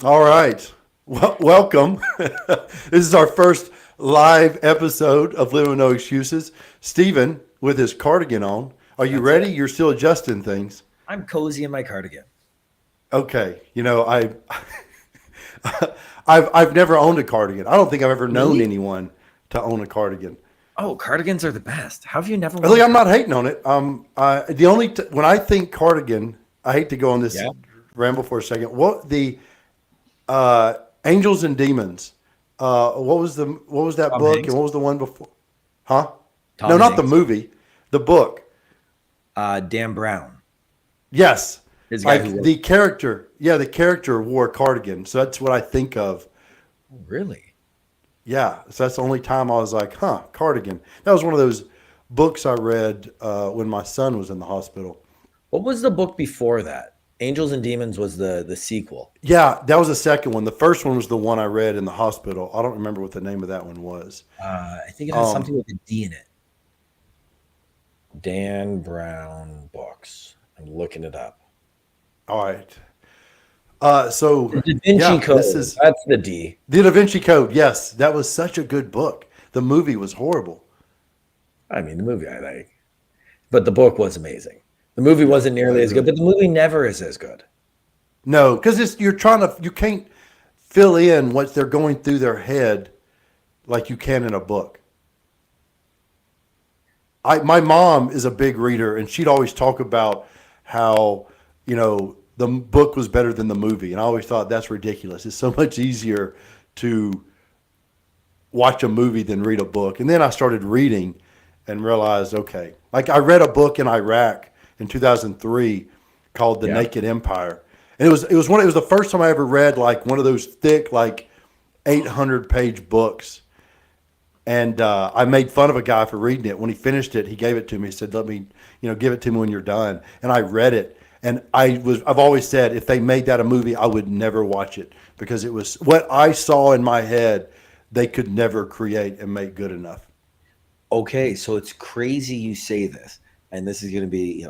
All right. Well, welcome. This is our first live episode of Living with No Excuses. Stephen with his cardigan on. Are you That's it. ready? You're still adjusting things. I'm cozy in my cardigan. Okay. I've never owned a cardigan. I don't think I've ever known Really? anyone to own a cardigan. Oh, cardigans are the best. How have you never worn a Really, I'm not cardigan? hating on it. The only when I think cardigan, I hate to go on this Yeah. ramble for a second. What the Angels and Demons? What was that Tom book and Hanks. what was the one before? Huh? No, Tom not the Hanks. movie. The book. Dan Brown Yes, is the guy who like wrote. the character. Yeah, the character wore a cardigan, so that's what I think of. Oh, really? Yeah, so that's the only time I was like, huh, cardigan. That was one of those books I read when my son was in the hospital. What was the book before that? Angels and Demons was the sequel. Yeah, that was the second one. The first one was the one I read in the hospital. I don't remember what the name of that one was. I think it has Um, something with a D in it. Dan Brown books. I'm looking it up. all right. So The Da Vinci yeah, this Code. is That's the D. the Da Vinci Code. Yes, that was such a good book. The movie was horrible. I mean, the movie I like, but the book was amazing. The movie wasn't nearly It as good, really but the movie never is as good. no, because you can't fill in what they're going through their head like you can in a book. My mom is a big reader, and she'd always talk about how the book was better than the movie, and I always thought that's ridiculous. It's so much easier to watch a movie than read a book. And then I started reading and realized, okay, like I read a book in Iraq in 2003 called The Yeah. Naked Empire. And it was the first time I ever read like one of those thick like 800-page books. And I made fun of a guy for reading it. When he finished it, he gave it to me. He said, "Let me, give it to me when you're done." And I read it, and I've always said if they made that a movie, I would never watch it because it was what I saw in my head. They could never create and make good enough. Okay, so it's crazy you say this, and this is going to be,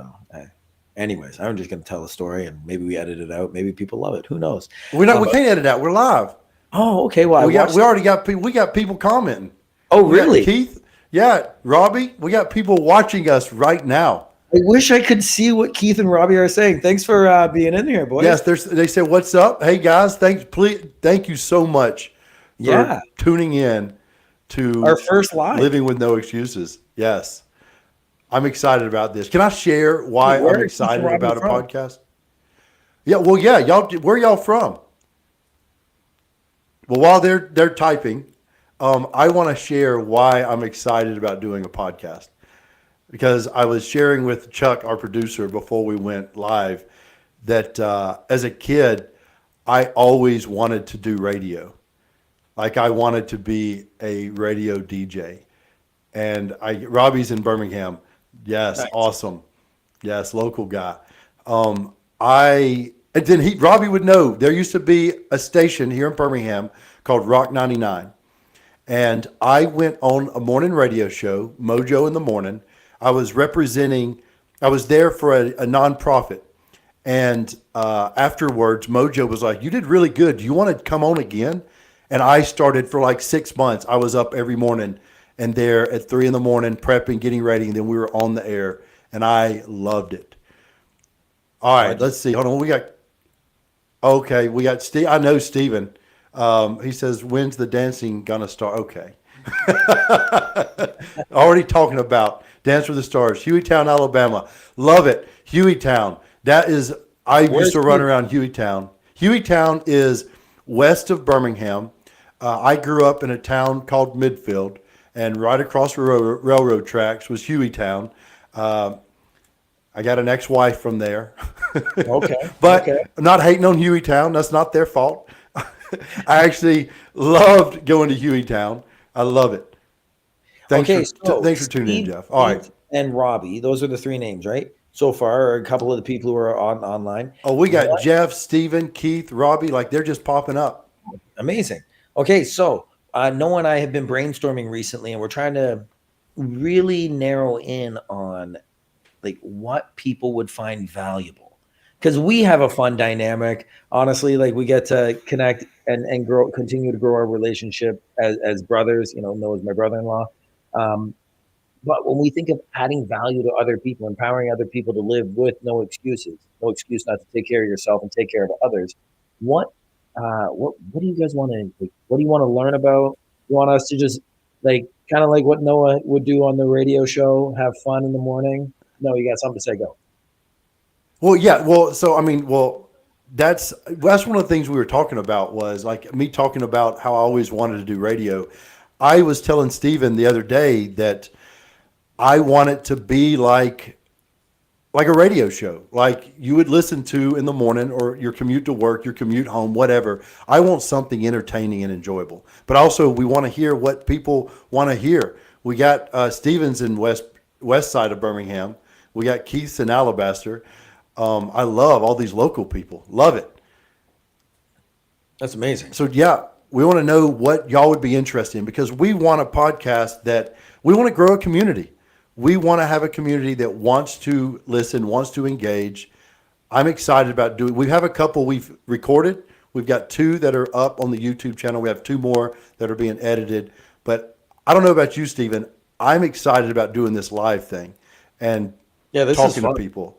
anyways, I'm just going to tell a story, and maybe we edit it out. Maybe people love it. Who knows? We But can't edit out. We're live. oh, okay. Well, I We watched. already got people. We got people commenting. Oh, We got really? Keith. Yeah, Robbie. We got people watching us right now. I wish I could see what Keith and Robbie are saying. Thanks for being in here, Yes, boys. they said, "What's up? Hey guys, thank you so much for Yeah, tuning in our to first live. Living with No Excuses." Yes, I'm excited about this. Can I share Wait, why where I'm are Keith and excited Robbie about a from? podcast? Yeah, well, yeah, y'all. Where y'all from? Well, while they're typing, I want to share why I'm excited about doing a podcast because I was sharing with Chuck, our producer, before we went live, that as a kid, I always wanted to do radio. Like I wanted to be a radio DJ. And Robbie's in Birmingham. Yes, Nice. awesome. Yes, local guy. I and then Robbie would know there used to be a station here in Birmingham called Rock 99. And I went on a morning radio show, Mojo in the Morning. I was there for a nonprofit. And afterwards, Mojo was like, "You did really good. Do you want to come on again?" And I started for like 6 months. I was up every morning and there at 3 in the morning, prepping, getting ready. And then we were on the air. And I loved it. All right, How'd you? let's see. Hold on. Okay, we got Steve. I know Steven. He says, "When's the dancing gonna start?" Okay. Already talking about Dance with the Stars, Hueytown, Alabama. Love it. Hueytown. That is, I used Where's to run Keith? around Hueytown. Hueytown is west of Birmingham. I grew up in a town called Midfield, and right across the railroad tracks was Hueytown. Uh, I got an ex-wife from there, Okay. but Okay. I'm not hating on Hueytown. That's not their fault. I actually loved going to Hueytown. I love it. Okay. So Thanks for tuning in, Steve, Jeff. All right. Keith, and Robbie. Those are the three names, right? So far, or a couple of the people who are online. Oh, we got What? Jeff, Steven, Keith, Robbie. Like they're just popping up. Amazing. Okay, so Noah and I have been brainstorming recently, and we're trying to really narrow in on like what people would find valuable. because we have a fun dynamic. Honestly, like we get to connect and grow, continue to grow our relationship as brothers. Noah's my brother-in-law. Um, but when we think of adding value to other people, empowering other people to live with no excuses, no excuse not to take care of yourself and take care of others, what what do you guys want to like, what do you want to learn about? You want us to just like kind of like what Noah would do on the radio show, have fun in the morning? No, you got something to say, go. Well, yeah. Well, so I mean, well, that's one of the things we were talking about was like me talking about how I always wanted to do radio. I was telling Steven the other day that I want it to be like a radio show, like you would listen to in the morning or your commute to work, your commute home, whatever. I want something entertaining and enjoyable, but also we want to hear what people want to hear. We got Stevens in west side of Birmingham. We got Keith's in Alabaster. I love all these local people. Love it. That's amazing. So yeah, we want to know what y'all would be interested in because we want a podcast that we want to grow a community. We want to have a community that wants to listen, wants to engage. I'm excited about doing. We have a couple we've recorded. We've got two that are up on the YouTube channel. We have two more that are being edited. But I don't know about you, Stephen. I'm excited about doing this live thing and Yeah, this is talking to fun. people.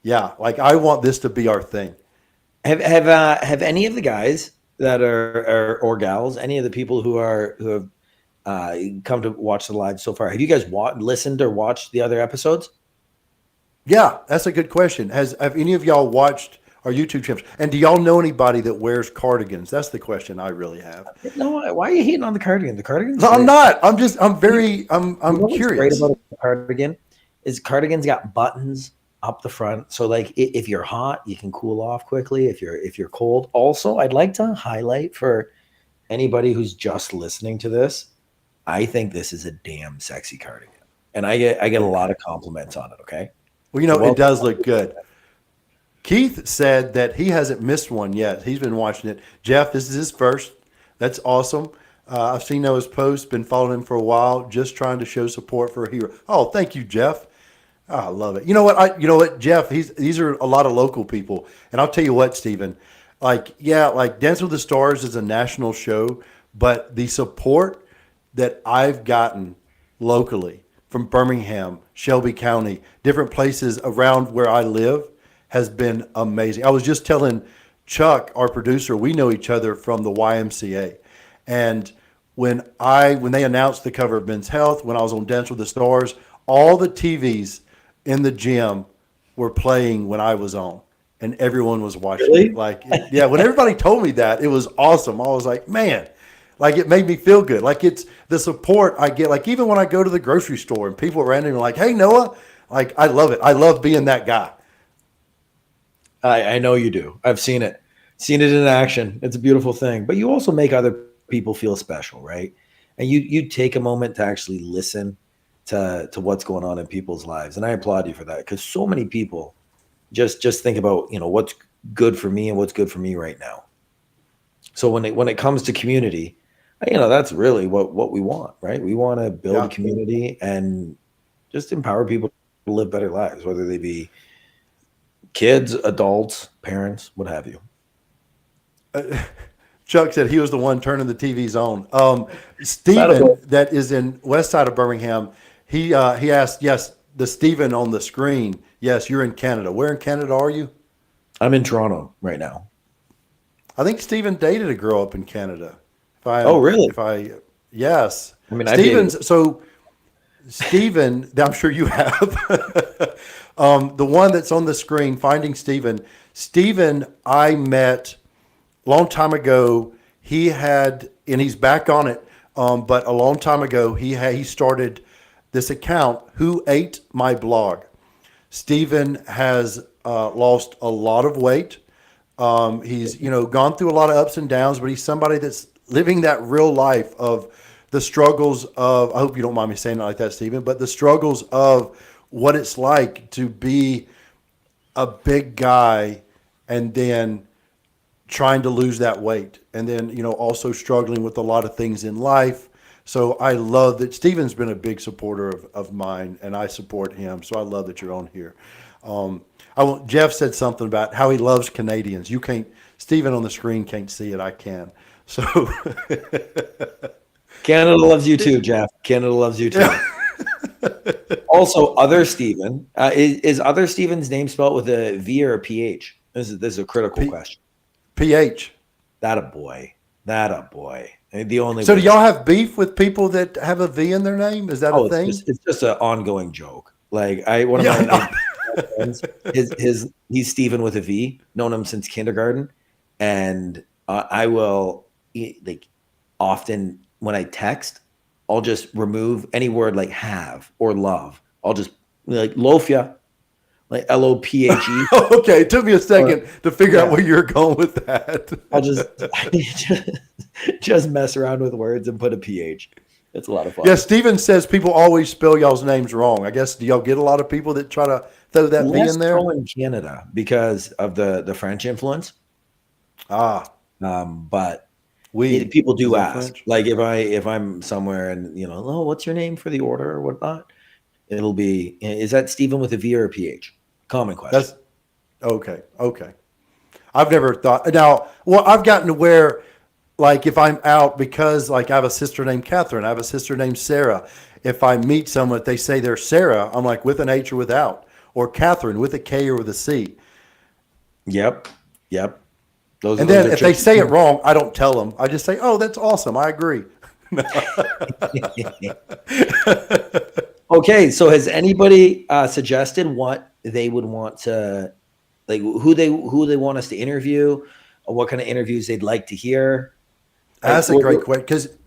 Yeah, like I want this to be our thing. Have any of the guys that are or gals, any of the people who have come to watch the live so far, have you guys listened or watched the other episodes? Yeah, that's a good question. Have any of y'all watched our YouTube channels? And do y'all know anybody that wears cardigans? That's the question I really have. No, why are you hating on the cardigan? The cardigan's No, I'm great. not. I'm What's great curious. about a cardigan is cardigans got buttons up the front, so like if you're hot, you can cool off quickly. If you're cold, also I'd like to highlight for anybody who's just listening to this, I think this is a damn sexy cardigan, and I get a lot of compliments on it. Okay, Well, so it welcome. does look good. Keith said that he hasn't missed one yet. He's been watching it. Jeff, this is his first. That's awesome. I've seen Noah's posts, been following him for a while, just trying to show support for a hero. Oh, thank you, Jeff. Oh, I love it. You know what, Jeff? These are a lot of local people, and I'll tell you what, Stephen. Like, yeah, like Dance with the Stars is a national show, but the support that I've gotten locally from Birmingham, Shelby County, different places around where I live has been amazing. I was just telling Chuck, our producer, we know each other from the YMCA. And when they announced the cover of Men's Health, when I was on Dance with the Stars, all the TVs in the gym were playing when I was on, and everyone was watching it. Really? Like, yeah, when everybody told me that, it was awesome. I was like, man, like it made me feel good. Like it's the support I get. Like even when I go to the grocery store and people around me are like, "Hey, Noah," like I love it. I love being that guy. I know you do. I've seen it in action. It's a beautiful thing. But you also make other people feel special, right? And you take a moment to actually listen to what's going on in people's lives, and I applaud you for that because so many people just think about what's good for me and what's good for me right now. So when it comes to community, that's really what we want, right? We want to build a Yeah. community and just empower people to live better lives, whether they be kids, adults, parents, what have you. Chuck said he was the one turning the TVs on. That'll Stephen, go. that is in west side of Birmingham, he asked, yes, the Stephen on the screen. Yes, you're in Canada. Where in Canada are you? I'm in Toronto right now. I think Stephen dated a girl up in Canada. Oh, really? Yes. I mean, I've dated. So Stephen, I'm sure you have, the one that's on the screen, Finding Stephen. Stephen, I met a long time ago. And he's back on it. But a long time ago, he started this account, Who Ate My Blog. Stephen has lost a lot of weight. He's gone through a lot of ups and downs, but he's somebody that's living that real life of the struggles of. I hope you don't mind me saying it like that, Stephen, but the struggles of what it's like to be a big guy and then trying to lose that weight, and then also struggling with a lot of things in life. So I love that Stephen's been a big supporter of mine, and I support him. So I love that you're on here. Jeff said something about how he loves Canadians. You can't, Stephen on the screen can't see it. I can. So, Canada loves you too, Jeff. Canada loves you too. Also, other Steven, is other Steven's name spelled with a V or a PH? This is a critical question. PH. That a boy. That a boy. The only So way do y'all have beef with people that have a V in their name? Is that a thing? it's just an ongoing joke. Like one of Yeah, my friends, he's Steven with a V, known him since kindergarten. And I will like often when I text, I'll just remove any word like have or love. I'll just like loaf ya, like LOPHE. Okay, it took me a second to figure out Yeah. where you're going with that. I'll just mess around with words and put a PH. It's a lot of fun. Yeah, Steven says people always spell y'all's names wrong. I guess, do y'all get a lot of people that try to throw that V Less in there? so in Canada because of the French influence. Ah, But we people is do that ask. French? Like if I'm somewhere and oh, what's your name for the order or whatnot? It'll be, is that Stephen with a V or a PH? Common question. That's okay. Okay. I've never thought now. Well, I've gotten to where, like, if I'm out because, like, I have a sister named Catherine, I have a sister named Sarah. If I meet someone, if they say they're Sarah, I'm like with an H or without, or Catherine with a K or with a C. Yep. Those And are then if they say it wrong, I don't tell them. I just say, "Oh, that's awesome. I agree." Okay, so has anybody suggested what they would want to, like, who they want us to interview, or what kind of interviews they'd like to hear? Like, That's a great question. Because that's a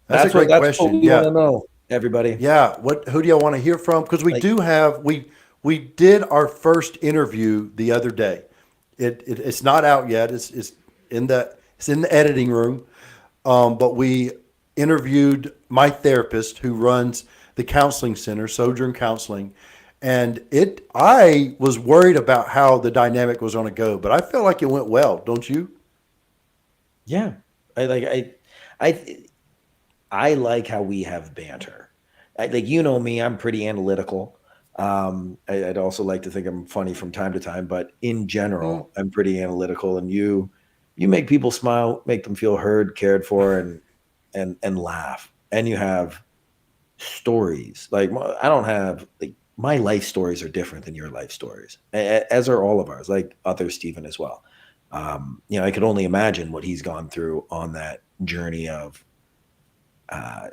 that's what great question. we want Yeah. to know, everybody. Yeah. Who do y'all want to hear from? Because we Like, do have we did our first interview the other day. It's not out yet. It's in the editing room. But we interviewed my therapist who runs the counseling center, Sojourn Counseling, and I was worried about how the dynamic was going to go, but I felt like it went well. Don't you? yeah, I like I I like how we have banter. Like me, I'm pretty analytical. I'd also like to think I'm funny from time to time, but in Mm. general, I'm pretty analytical. And you make people smile, make them feel heard, cared for, and laugh. And you have stories. Like I don't have like my life stories are different than your life stories, as are all of ours. Like other Stephen as well. I could only imagine what he's gone through on that journey of uh,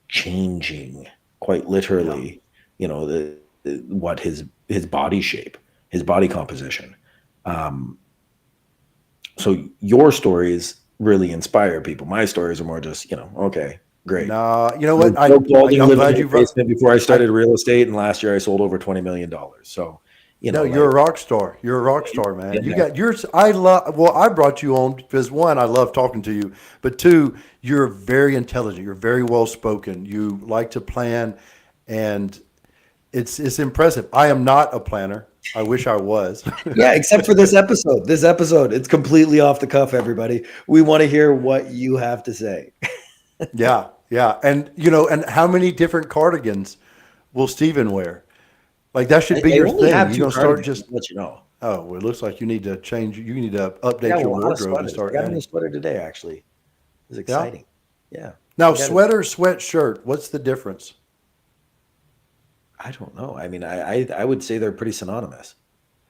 changing quite Yeah. literally, what his body shape, his body composition. Um, so your stories really inspire people. My stories are more just, okay, great. Nah, you know I was what? broke balding, I'm living glad in a you brought. basement before I I started real estate, and last year I sold over $20 million. So, No, you're a like, rock star. You're a rock star, man. been You there. got yours. I love. Well, I brought you on because one, I love talking to you, but two, you're very intelligent. You're very well spoken. You like to plan, and it's impressive. I am not a planner. I wish I was. Yeah, except for this episode. This episode, it's completely off the cuff, everybody. We want to hear what you have to say. Yeah, yeah, and and how many different cardigans will Steven wear? Like that should be I your only thing. have You're two gonna start cardigans, just just. to let you know. Oh, well, it looks like you need to change. You need to Yeah, update your well, a lot of wardrobe and sweaters. I start got a new adding. sweater today, actually. It's Yeah. exciting. Yeah. Now, I got it. sweater, sweatshirt. What's the difference? I don't know. I mean, I would say they're pretty synonymous.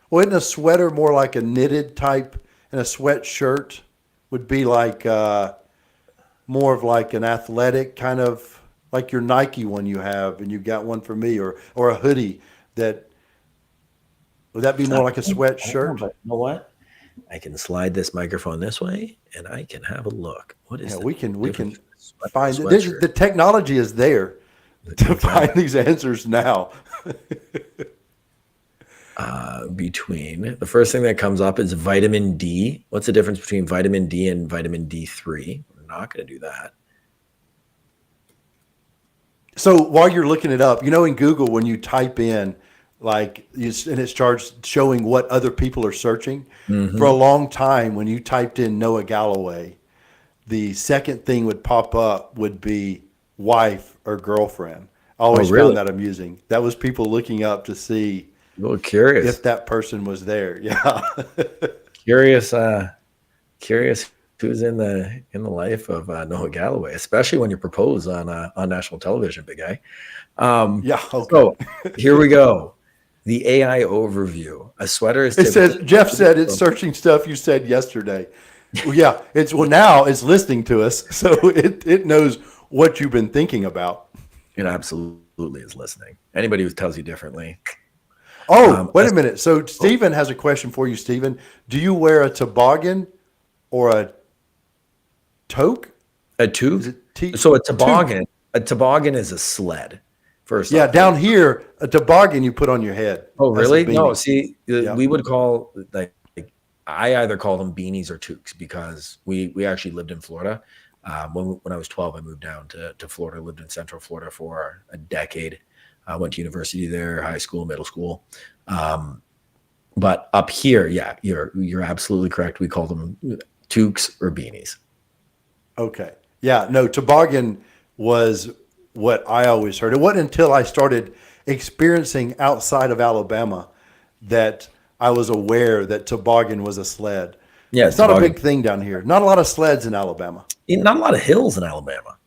Well, isn't a sweater more like a knitted type, and a sweatshirt would be like more of like an athletic kind of like your Nike one you have, and you got one for me, or a hoodie that would that be I more like a don't know, sweatshirt? but you know what? I can slide this microphone this way, and I can have a look. What Yeah, is the we difference can between a sweater and find a the sweatshirt? technology is there to find Exactly. these answers now. Between the first thing that comes up is vitamin D. What's the difference between vitamin D and vitamin D3? We're not going to do that. So while you're looking it up, in Google when you type in and it starts showing what other people are searching. For a Hmm. long time, when you typed in Noah Galloway, the second thing would pop up would be wife or girlfriend. I Oh, always really? found that amusing. That was people looking up to see. Well, curious, if that person was there. Yeah. curious, curious who's in the life of Noah Galloway, especially when you propose on national television, big guy. Yeah. Okay. So here we go. The AI overview. A sweater is It typically says, Jeff made said it's from. searching stuff you said yesterday. Well, yeah. Now it's listening to us. So it knows what you've been thinking about. It absolutely is listening. Anybody who tells you differently. Oh, wait A, a minute. So Stephen has a question for you, Stephen. Do you wear a toboggan or a toque? a Is toque. it T? So a Toque. toboggan. A toboggan is a sled. First Yeah, off, right? down here, a toboggan you put on your head. Oh, That's a really? No. beanie. See, Yeah. we would call I either call them beanies or toques because we actually lived in Florida. When I was 12, I moved down to Florida. Lived in Central Florida for a decade. I went to university there, high school, middle school. But up here, yeah, you're absolutely correct. We call them toques or beanies. Okay. Yeah. No, toboggan was what I always heard. It wasn't until I started experiencing outside of Alabama that I was aware that toboggan was a sled. Yeah, It's not a toboggan. big thing down here. Not a lot of sleds in Alabama. Not a lot of hills in Alabama.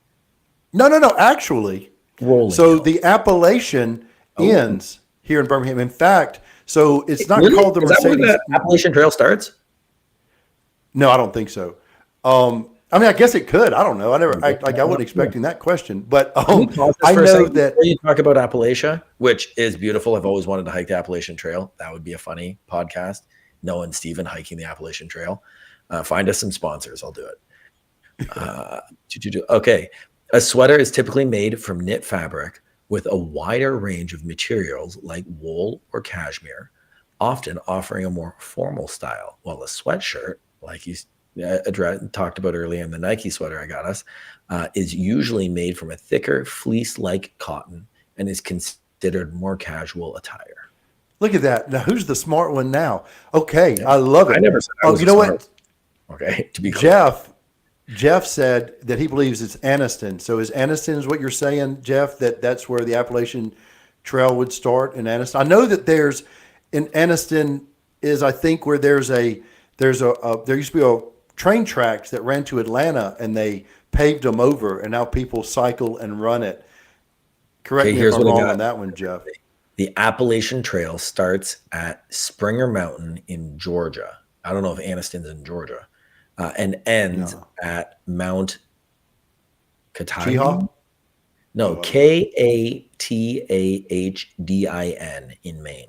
No, no, no. Actually, Rolling so hills. the Appalachian Oh, ends here in Birmingham. In fact, so it's not really? called the Is that where Mercedes. the Appalachian Trail starts? No, I don't think so. I mean, I guess it could. I don't know. I wasn't Yeah. expecting that question, but Can we pause this I for a know second that. before you talk about Appalachia, which is beautiful? I've always wanted to hike the Appalachian Trail. That would be a funny podcast. Noah and Steven hiking the Appalachian Trail. Find us some sponsors. I'll do it. Okay. A sweater is typically made from knit fabric with a wider range of materials like wool or cashmere, often offering a more formal style, while a sweatshirt, like you talked about earlier in the Nike sweater I got us, is usually made from a thicker fleece-like cotton and is considered more casual attire. Look at that. Now, who's the smart one now? Okay, Yeah. I love I it. never said I Oh, was you a know smart. what? Okay, to be clear. Jeff said that he believes it's Anniston. So is Anniston is what you're saying, Jeff? That's where the Appalachian Trail would start in Anniston. I know that there's in Anniston is I think where there used to be a train tracks that ran to Atlanta and they paved them over and now people cycle and run it. Correct Okay, me if here's I'm what I wrong got. on that one, Jeff. The Appalachian Trail starts at Springer Mountain in Georgia. I don't know if Anniston's in Georgia, and ends No. at Mount Cheehaw? Katahdin. No, Katahdin in Maine.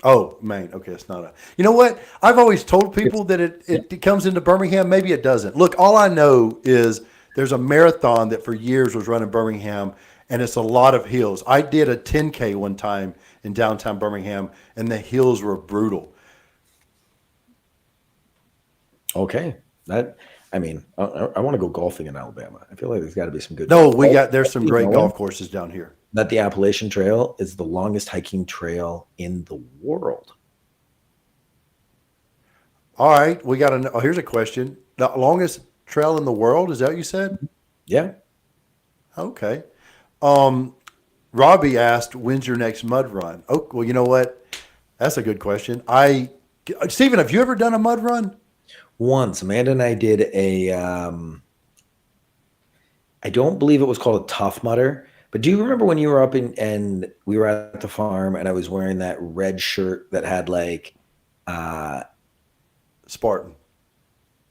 Oh, Maine. Okay, it's not a. You know what? I've always told people that it comes into Birmingham. Maybe it doesn't. Look, all I know is there's a marathon that for years was run in Birmingham, and it's a lot of hills. I did a 10K one time in downtown Birmingham, and the hills were brutal. Okay, I mean, I want to go golfing in Alabama. I feel like there's got to be some good. No, golf. there's some great Knowing golf courses down here. that the Appalachian Trail is the longest hiking trail in the world. All right, we got here's a question. The longest trail in the world, is that what you said? Yeah. Okay. Robbie asked, "When's your next mud run?" Oh, well, you know what? That's a good question. Stephen, have you ever done a mud run? Once Amanda and I did I don't believe it was called a Tough Mudder, but do you remember when you were up and we were at the farm and I was wearing that red shirt that had Spartan.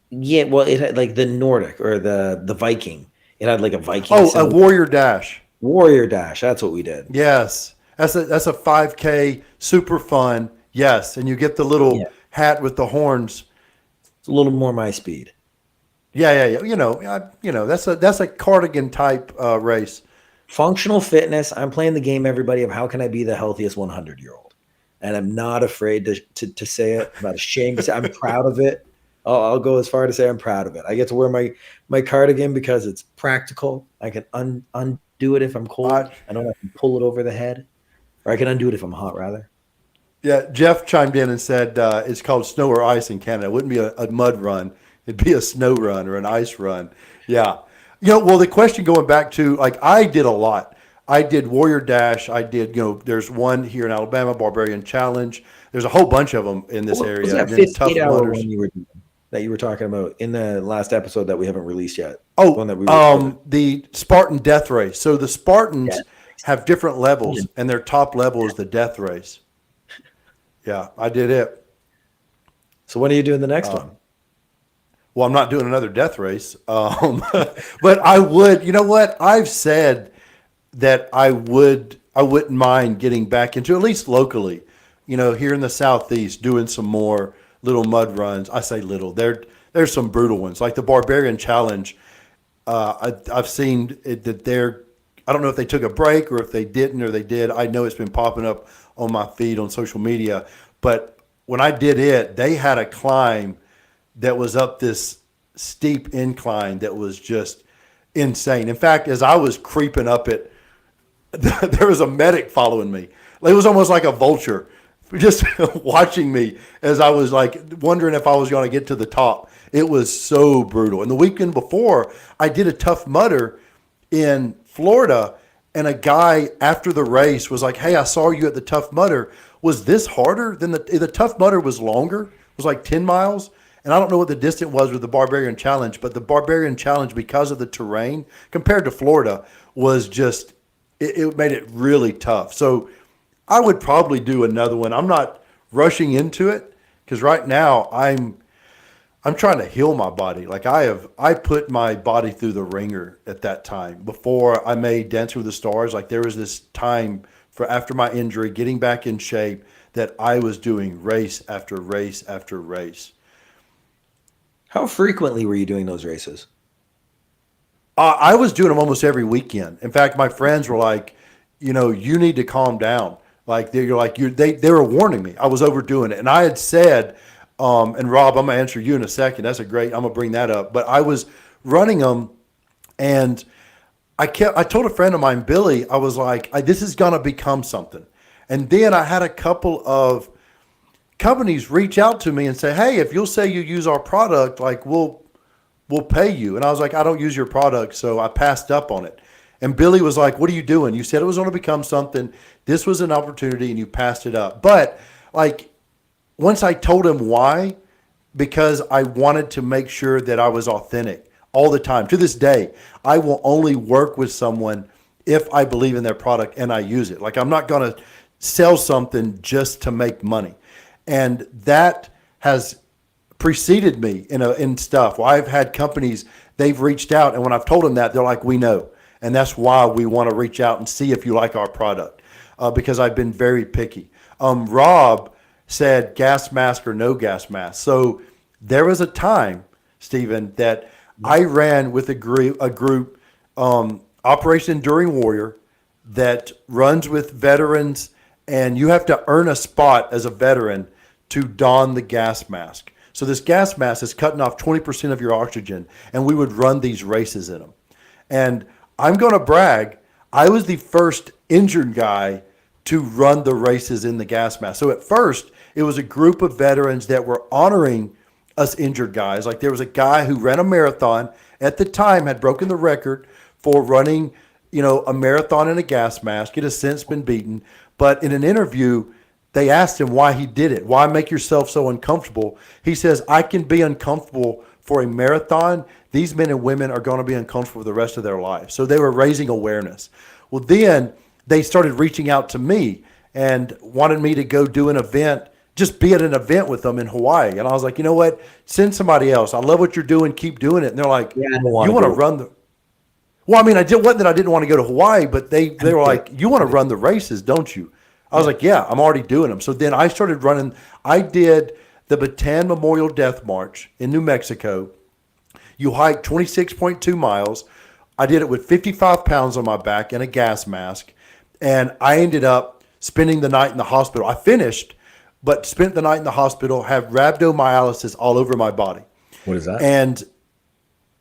yeah, well, it had like the Nordic or the Viking. It had like a Viking Oh, a symbol. Warrior Dash. Warrior Dash. That's what we did. Yes, that's a 5K, super fun. Yes, and you get the little Yeah. hat with the horns. It's a little more my speed. Yeah. That's a cardigan type race. Functional fitness. I'm playing the game, everybody, of how can I be the healthiest 100-year-old? And I'm not afraid to say it. I'm not ashamed to say I'm proud of it. I'll go as far to say I'm proud of it. I get to wear my cardigan because it's practical. I can undo it if I'm cold. I don't have to pull it over the head. Or I can undo it if I'm hot, rather. Yeah, Jeff chimed in and said it's called snow or ice in Canada. It wouldn't be a mud run. It'd be a snow run or an ice run. Yeah. Well, the question going back to, like, I did a lot. I did Warrior Dash. I did, there's one here in Alabama, Barbarian Challenge. There's a whole bunch of them in this What was area. that And then Tough 58-hour Mudders. one that you were talking about in the last episode that we haven't released yet? One Oh, that we recorded. the Spartan Death Race. So the Yeah. Spartans have different levels, and their top level is the Death Race. Yeah, I did it. So when are you doing the next one? Well, I'm not doing another death race, but I would. You know what? I've said that I wouldn't mind getting back into, at least locally, here in the Southeast, doing some more little mud runs. I say little. There's some brutal ones, like the Barbarian Challenge. I've seen it, that I don't know if they took a break or if they didn't or they did. I know it's been popping up on my feed on social media, but when I did it, they had a climb that was up this steep incline that was just insane. In fact, as I was creeping up it, there was a medic following me. It was almost like a vulture just watching me as I was like wondering if I was going to get to the top. It was so brutal. And the weekend before, I did a Tough Mudder in Florida, and a guy after the race was like, "Hey, I saw you at the Tough Mudder. Was this harder than the Tough Mudder was longer? It was like 10 miles." And I don't know what the distance was with the Barbarian Challenge, but the Barbarian Challenge, because of the terrain compared to Florida, was just, it made it really tough. So I would probably do another one. I'm not rushing into it because right now I'm trying to heal my body. Like I put my body through the ringer at that time before I made Dancing with the Stars. Like there was this time for after my injury, getting back in shape, that I was doing race after race after race. How frequently were you doing those races? I was doing them almost every weekend. In fact, my friends were like, you need to calm down. Like they were warning me I was overdoing it, and I had said, and Rob, I'm gonna answer you in a second. I'm gonna bring that up. But I was running them, and I told a friend of mine, Billy, I was like, this is gonna become something. And then I had a couple of companies reach out to me and say, "Hey, if you'll say you use our product, like we'll pay you." And I was like, "I don't use your product," so I passed up on it. And Billy was like, "What are you doing? You said it was going to become something. This was an opportunity, and you passed it up." But like once I told him why, because I wanted to make sure that I was authentic all the time. To this day, I will only work with someone if I believe in their product and I use it. Like I'm not going to sell something just to make money. And that has preceded me in stuff. Well, I've had companies, they've reached out, and when I've told them that, they're like, "We know." And that's why we want to reach out and see if you like our product, because I've been very picky. Rob said gas mask or no gas mask. So there was a time, Stephen, that I ran with a group, Operation Enduring Warrior, that runs with veterans, and you have to earn a spot as a veteran to don the gas mask. So this gas mask is cutting off 20% of your oxygen, and we would run these races in them. And I'm going to brag, I was the first injured guy to run the races in the gas mask. So at first, it was a group of veterans that were honoring us injured guys. Like there was a guy who ran a marathon at the time, had broken the record for running, a marathon in a gas mask. It has since been beaten. But in an interview, they asked him why he did it. Why make yourself so uncomfortable? He says, "I can be uncomfortable for a marathon. These men and women are going to be uncomfortable for the rest of their lives." So they were raising awareness. Well, then they started reaching out to me and wanted me to go do an event, just be at an event with them in Hawaii. And I was like, "You know what? Send somebody else. I love what you're doing. Keep doing it." And they're like, Yeah, I don't "You wanna want to go. run the..." Well, I mean, wasn't that I didn't want to go to Hawaii, but they were like, "You want to run the races, don't you?" I was like, "Yeah, I'm already doing them." So then I started running. I did the Bataan Memorial Death March in New Mexico. You hike 26.2 miles. I did it with 55 pounds on my back and a gas mask. And I ended up spending the night in the hospital. I finished, but spent the night in the hospital, have rhabdomyolysis all over my body. What is that? And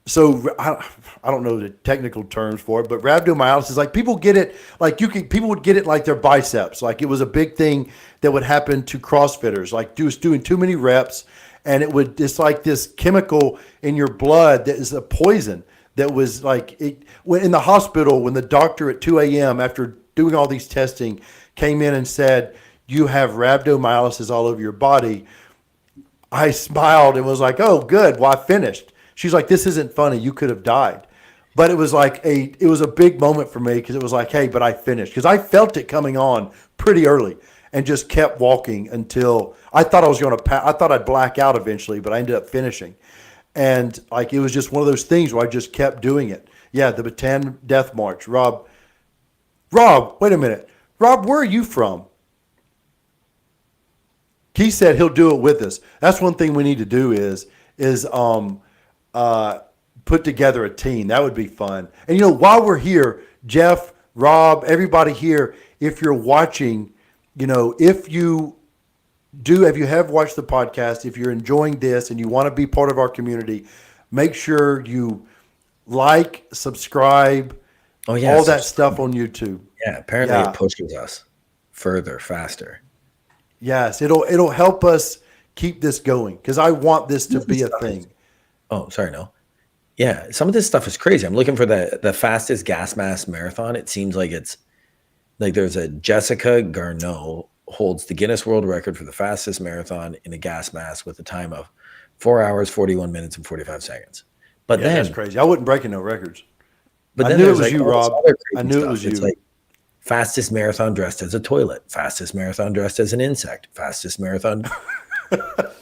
so I don't know the technical terms for it, but rhabdomyolysis, like people get it, like people would get it like their biceps. Like it was a big thing that would happen to CrossFitters, like doing too many reps. And it's like this chemical in your blood that is a poison that was like when in the hospital when the doctor at 2 a.m. after doing all these testing came in and said you have rhabdomyolysis all over your body. I smiled and was like, "Oh, good. Well, I finished." She's like, "This isn't funny. You could have died." But it was like it was a big moment for me because it was like, "Hey, but I finished." Because I felt it coming on pretty early and just kept walking until I thought I was going to I thought I'd black out eventually, but I ended up finishing. And like it was just one of those things where I just kept doing it. Yeah, the Bataan Death March. Rob, wait a minute. Rob, where are you from? He said he'll do it with us. That's one thing we need to do is uh, put together a team. That would be fun. And while we're here, Jeff, Rob, everybody here, if you're watching, if you have watched the podcast, if you're enjoying this and you want to be part of our community, make sure you like, subscribe, Oh yeah, all that stuff on YouTube. Yeah, apparently Yeah. it pushes us further, faster. Yes, it'll help us keep this going because I want this to be a thing. Oh, sorry, no. Yeah, some of this stuff is crazy. I'm looking for the fastest gas mask marathon. It seems like it's like there's a Jessica Garneau holds the Guinness World Record for the fastest marathon in a gas mask with a time of 4 hours, 41 minutes, and 45 seconds. But Yeah, then that's crazy. I wasn't breaking no records. But I then knew it there's was like you, all this Rob. other I crazy knew it stuff. was It's you. like fastest marathon dressed as a toilet, fastest marathon dressed as an insect, fastest marathon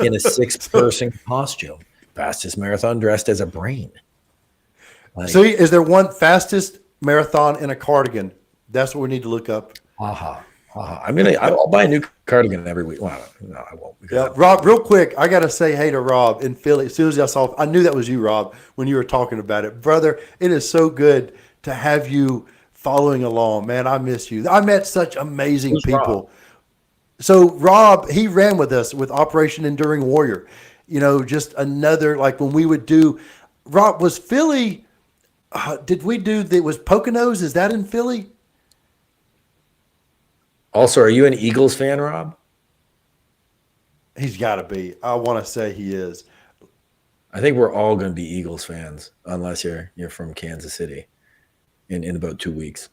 in a 6-person costume, fastest marathon dressed as a brain. Like, See, is there one fastest marathon in a cardigan? That's what we need to look up. haha. I'll buy a new cardigan every week. Well, no, I won't. Yeah, Rob, real quick, I got to say hey to Rob in Philly. As soon as I knew that was you, Rob, when you were talking about it. Brother, it is so good to have you following along. Man, I miss you. I met such amazing Who's Rob? people. So Rob, he ran with us with Operation Enduring Warrior. Just another, like when we would do, Rob, was Philly, did we do, was Poconos, is that in Philly? Also, are you an Eagles fan, Rob? He's got to be. I want to say he is. I think we're all going to be Eagles fans, unless you're from Kansas City in about 2 weeks.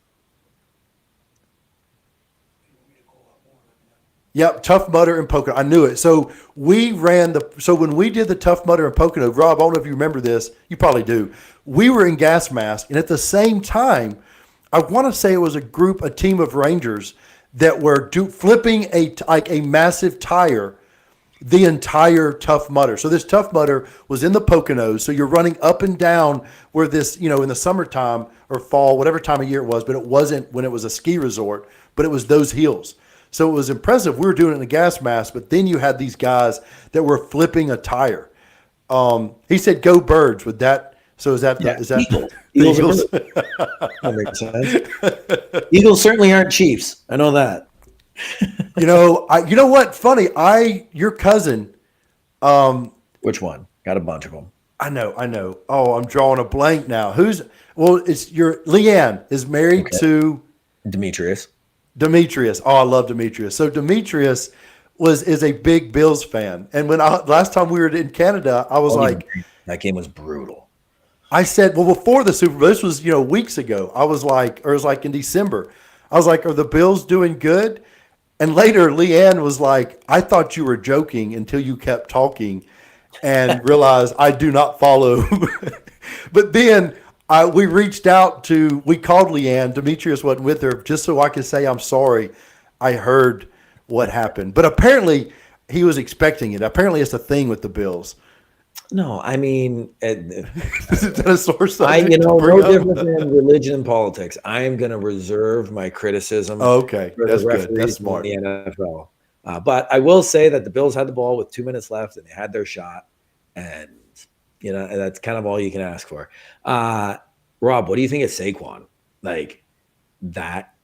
Yep, Tough Mudder and Pocono. I knew it. So when we did the Tough Mudder and Pocono, Rob, I don't know if you remember this. You probably do. We were in gas mask, and at the same time, I want to say it was a team of Rangers that were flipping a massive tire the entire Tough Mudder. So this Tough Mudder was in the Poconos. So you're running up and down where this, in the summertime or fall, whatever time of year it was, but it wasn't when it was a ski resort, but it was those hills. So it was impressive. We were doing it in a gas mask, but then you had these guys that were flipping a tire. He said, "Go Birds!" With that. So is that Eagles. Eagles? That makes sense. Eagles certainly aren't Chiefs. I know that. You know what? Funny. Your cousin. Which one? Got a bunch of them. I know. Oh, I'm drawing a blank now. It's your Leanne is married to Demetrius. Demetrius. Oh, I love Demetrius. So Demetrius is a big Bills fan. And last time we were in Canada, I was like, that game was brutal. I said, well, before the Super Bowl, this was, weeks ago. I was like, or it was like in December. I was like, are the Bills doing good? And later Leanne was like, I thought you were joking until you kept talking and realized I do not follow. But then we called Leanne. Demetrius wasn't with her, just so I could say, I'm sorry. I heard what happened. But apparently he was expecting it. Apparently it's a thing with the Bills. No, I mean, Is that a source? no different than religion and politics. I am going to reserve my criticism. Oh, okay, for that's the good. referees That's smart. in the NFL. But I will say that the Bills had the ball with 2 minutes left, and they had their shot, and that's kind of all you can ask for. Rob, what do you think of Saquon? Like, that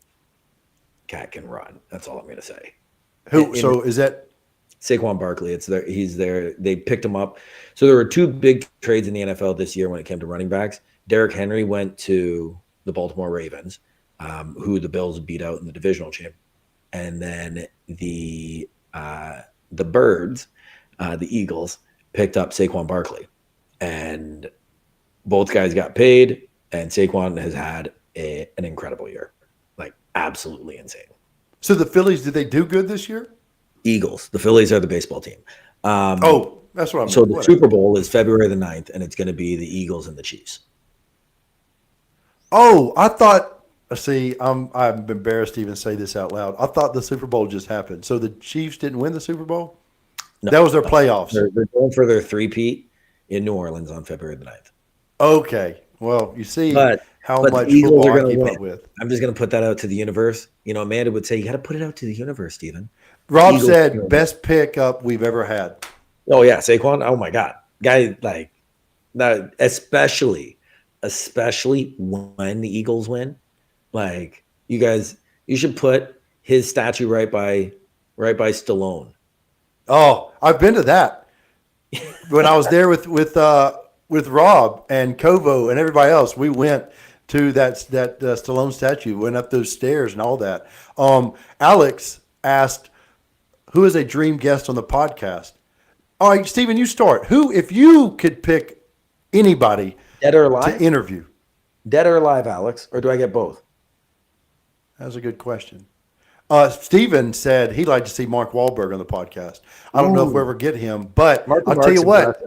cat can run. That's all I'm going to say. So is that Saquon Barkley? He's there. They picked him up. So there were two big trades in the NFL this year when it came to running backs. Derrick Henry went to the Baltimore Ravens, who the Bills beat out in the divisional champ, and then the Birds, the Eagles, picked up Saquon Barkley, and Both guys got paid, and Saquon has had an incredible year, like absolutely insane. So the Phillies, did they do good this year? Eagles. The Phillies are the baseball team. Oh, that's what I meant. So the Whatever. Super Bowl is February the 9th, and it's going to be the Eagles and the Chiefs. Oh, I thought. See, I'm embarrassed to even say this out loud. I thought the Super Bowl just happened. So the Chiefs didn't win the Super Bowl. No, That was their playoffs. They're going for their three-peat in New Orleans on February the 9th. Okay. Well, you see But how the much Eagles football are I going keep to up win. with. I'm just going to put that out to the universe. You know, Amanda would say, you got to put it out to the universe, Stephen. Rob Eagles said best pickup we've ever had. Oh, yeah, Saquon. Oh, my God. Guy, like, that, especially when the Eagles win. Like, you guys, you should put his statue right by Stallone. Oh, I've been to that. When I was there with Rob and Kovo and everybody else, we went to that Stallone statue, went up those stairs and all that. Alex asked, "Who is a dream guest on the podcast?" All right, Stephen, you start. Who, if you could pick anybody Dead or alive? to interview? Dead or alive, Alex? Or do I get both? That's a good question. Steven said he'd like to see Mark Wahlberg on the podcast. I don't know if we'll ever get him, but I'll tell you what.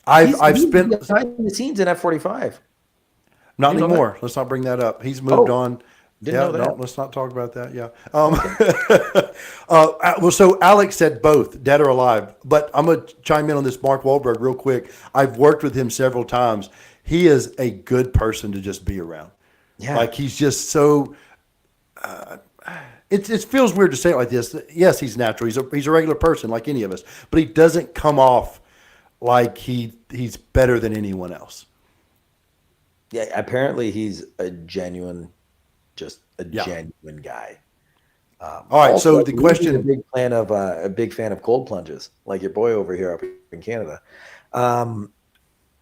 I've spent behind the scenes in F-45. not You know anymore. Let's not bring that up. He's moved on. Didn't know that. No, let's not talk about that. Yeah. Well, so Alex said both, dead or alive. But I'm going to chime in on this Mark Wahlberg real quick. I've worked with him several times. He is a good person to just be around. Yeah. Like he's just so. It feels weird to say it like this. Yes, he's natural. He's a regular person like any of us, but he doesn't come off like he's better than anyone else. Yeah, apparently he's a genuine guy. All right, Also, so the question: a big fan of cold plunges, like your boy over here up in Canada.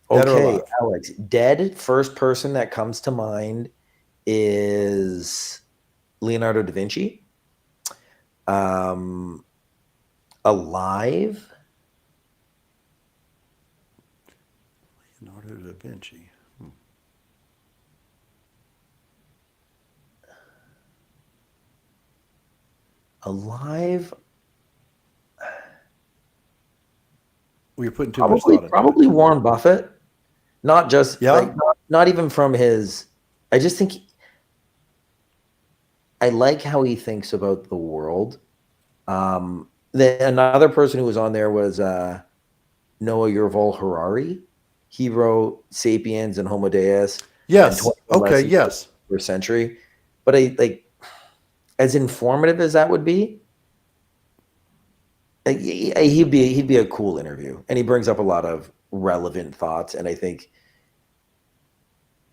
Okay, Alex, dead. First person that comes to mind is Leonardo da Vinci. Alive. Leonardo da Vinci. Alive. Well, you're putting too much thought into it. Probably Warren Buffett. Not just not even from his. I just think I like how he thinks about the world. Another person who was on there was Noah Yuval Harari. He wrote *Sapiens* and *Homo Deus*. Yes. Okay. Yes. First century, but as informative as that would be, he'd be a cool interview, and he brings up a lot of relevant thoughts, and I think